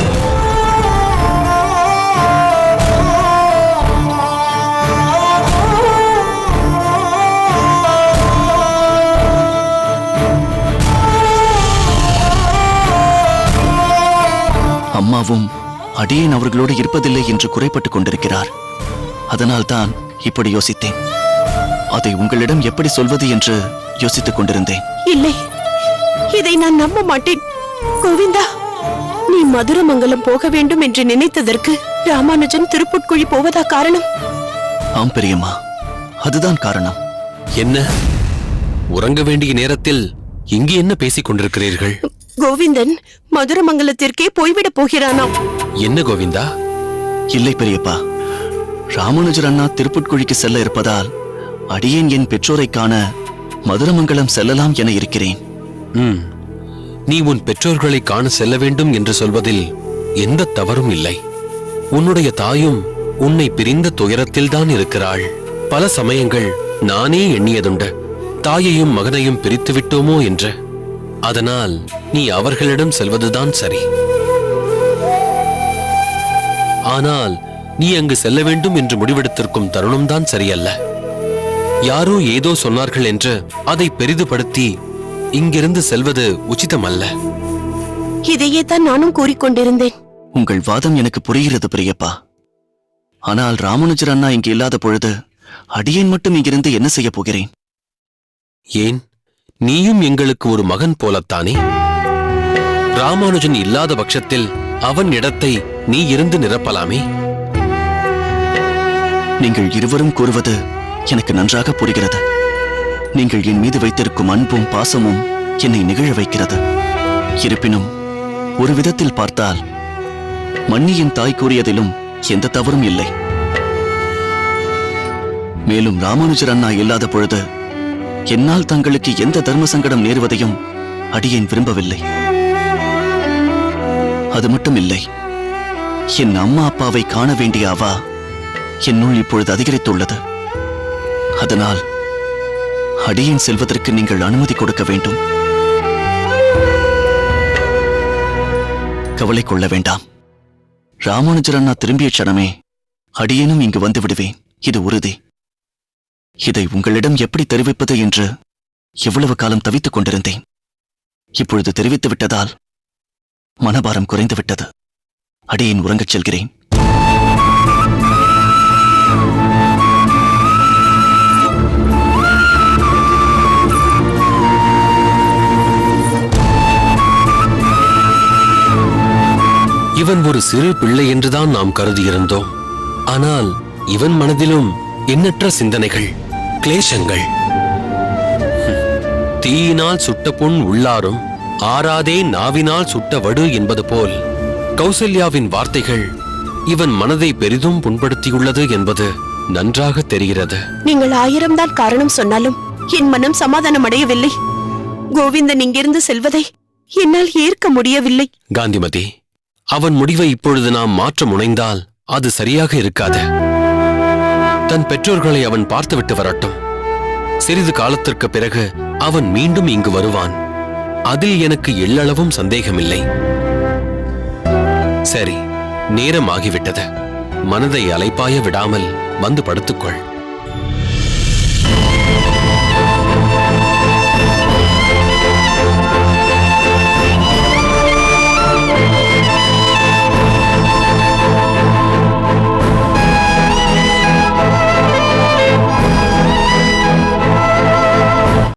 அம்மாவும் அடியேன் அவர்களோடு இருப்பதில்லை என்று குறைப்பட்டுக் கொண்டிருக்கிறார். அதனால்தான் இப்படி யோசித்தேன். அதை உங்களிடம் எப்படி சொல்வது என்று யோசித்துக் கொண்டிருந்தேன். இல்லை, இதை நான் நம்ப மாட்டேன். கோவிந்தா, நீ மதுரமங்கலம் போக வேண்டும் என்று நினைத்ததற்கு ராமானுஜன் திருப்புட்குழி போவதா காரணம்? ஆம் பெரியம்மா, அதுதான் காரணம். என்ன, உறங்க வேண்டிய நேரத்தில் இங்கு என்ன பேசிக் கொண்டிருக்கிறீர்கள்? கோவிந்தன் மதுரமங்கலத்திற்கே போய்விடப் போகிறானாம். என்ன கோவிந்தா? இல்லை பெரியப்பா, ராமானுஜர் அண்ணா திருப்புட்குழிக்கு செல்ல இருப்பதால் அடியேன் என் பெற்றோரை காண மதுரமங்கலம் செல்லலாம் என இருக்கிறேன். நீ உன் பெற்றோர்களை காண செல்ல வேண்டும் என்று சொல்வதில் எந்த தவறும் இல்லை. உன்னுடைய தாயும் உன்னை பிரிந்த துயரத்தில்தான் இருக்கிறாள். பல சமயங்கள் நானே எண்ணியதுண்டு, தாயையும் மகனையும் பிரித்து விட்டோமோ என்று. அதனால் நீ அவர்களிடம் செல்வதுதான் சரி. ஆனால் நீ அங்கு செல்ல வேண்டும் என்று முடிவெடுத்திருக்கும் தருணம்தான் சரியல்ல. யாரோ ஏதோ சொன்னார்கள் என்று அதை பெரிதுபடுத்தி இங்கிருந்து செல்வது உச்சிதமல்ல. இதையே தான் நானும் கூறிக்கொண்டிருந்தேன். உங்கள் வாதம் எனக்கு புரிகிறது பெரியப்பா. ஆனால் ராமானுஜர் அண்ணா இங்கு இல்லாத பொழுது அடியேன் மட்டும் இங்கிருந்து என்ன செய்ய போகிறேன்? ஏன், நீயும் எங்களுக்கு ஒரு மகன் போலத்தானே? ராமானுஜன் இல்லாத பட்சத்தில் அவன் இடத்தை நீ இருந்து நிரப்பலாமே. நீங்கள் இருவரும் கூறுவது எனக்கு நன்றாக புரிகிறது. நீங்கள் என் மீது வைத்திருக்கும் அன்பும் பாசமும் என்னை நிகழ வைக்கிறது. இருப்பினும் ஒரு விதத்தில் பார்த்தால் மன்னியின் தாய் கூறியதிலும் எந்த தவறும் இல்லை. மேலும் ராமானுஜர் அண்ணா இல்லாத பொழுது என்னால் தங்களுக்கு எந்த தர்ம சங்கடம் நேருவதையும் அடியேன் விரும்பவில்லை. அது மட்டும் இல்லை, என் அம்மா அப்பாவை காண வேண்டிய அவா என்னுள் இப்பொழுது அதிகரித்துள்ளது. அதனால் அடியேன் செல்வதற்கு நீங்கள் அனுமதி கொடுக்க வேண்டும். கவலை கொள்ள வேண்டாம். ராமானுஜர் அண்ணா திரும்பிய க்ஷணமே அடியேனும் இங்கு வந்து விடுவேன், இது உறுதி. இதை உங்களிடம் எப்படி தெரிவிப்பது என்று எவ்வளவு காலம் தவித்துக் கொண்டிருந்தேன். இப்பொழுது தெரிவித்து விட்டதால் மனபாரம் குறைந்துவிட்டது. அடியேன் உறங்கச் செல்கிறேன். இவன் ஒரு சிறு பிள்ளை என்றுதான் நாம் கருதியிருந்தோம். ஆனால் இவன் மனதிலும் எண்ணற்ற சிந்தனைகள், கிளேசங்கள். தீயினால் சுட்ட புண் உள்ளாரும், ஆறாதே நாவினால் சுட்ட வடு என்பது போல் கௌசல்யாவின் வார்த்தைகள் இவன் மனதை பெரிதும் புண்படுத்தியுள்ளது என்பது நன்றாக தெரிகிறது. நீங்கள் 1000 தான் காரணம் சொன்னாலும் என் மனம் சமாதானம் அடையவில்லை. கோவிந்தன் இங்கிருந்து செல்வதை என்னால் ஏற்க முடியவில்லை. காந்திமதி, அவன் முடிவை இப்பொழுது நாம் மாற்ற முனைந்தால் அது சரியாக இருக்காது. தன் பெற்றோர்களை அவன் பார்த்துவிட்டு வரட்டும். சிறிது காலத்திற்கு பிறகு அவன் மீண்டும் இங்கு வருவான். அதில் எனக்கு எள்ளளவும் சந்தேகமில்லை. சரி, நேரம் ஆகிவிட்டது. மனதை அலைப்பாய விடாமல் வந்து படுத்துக்கொள்.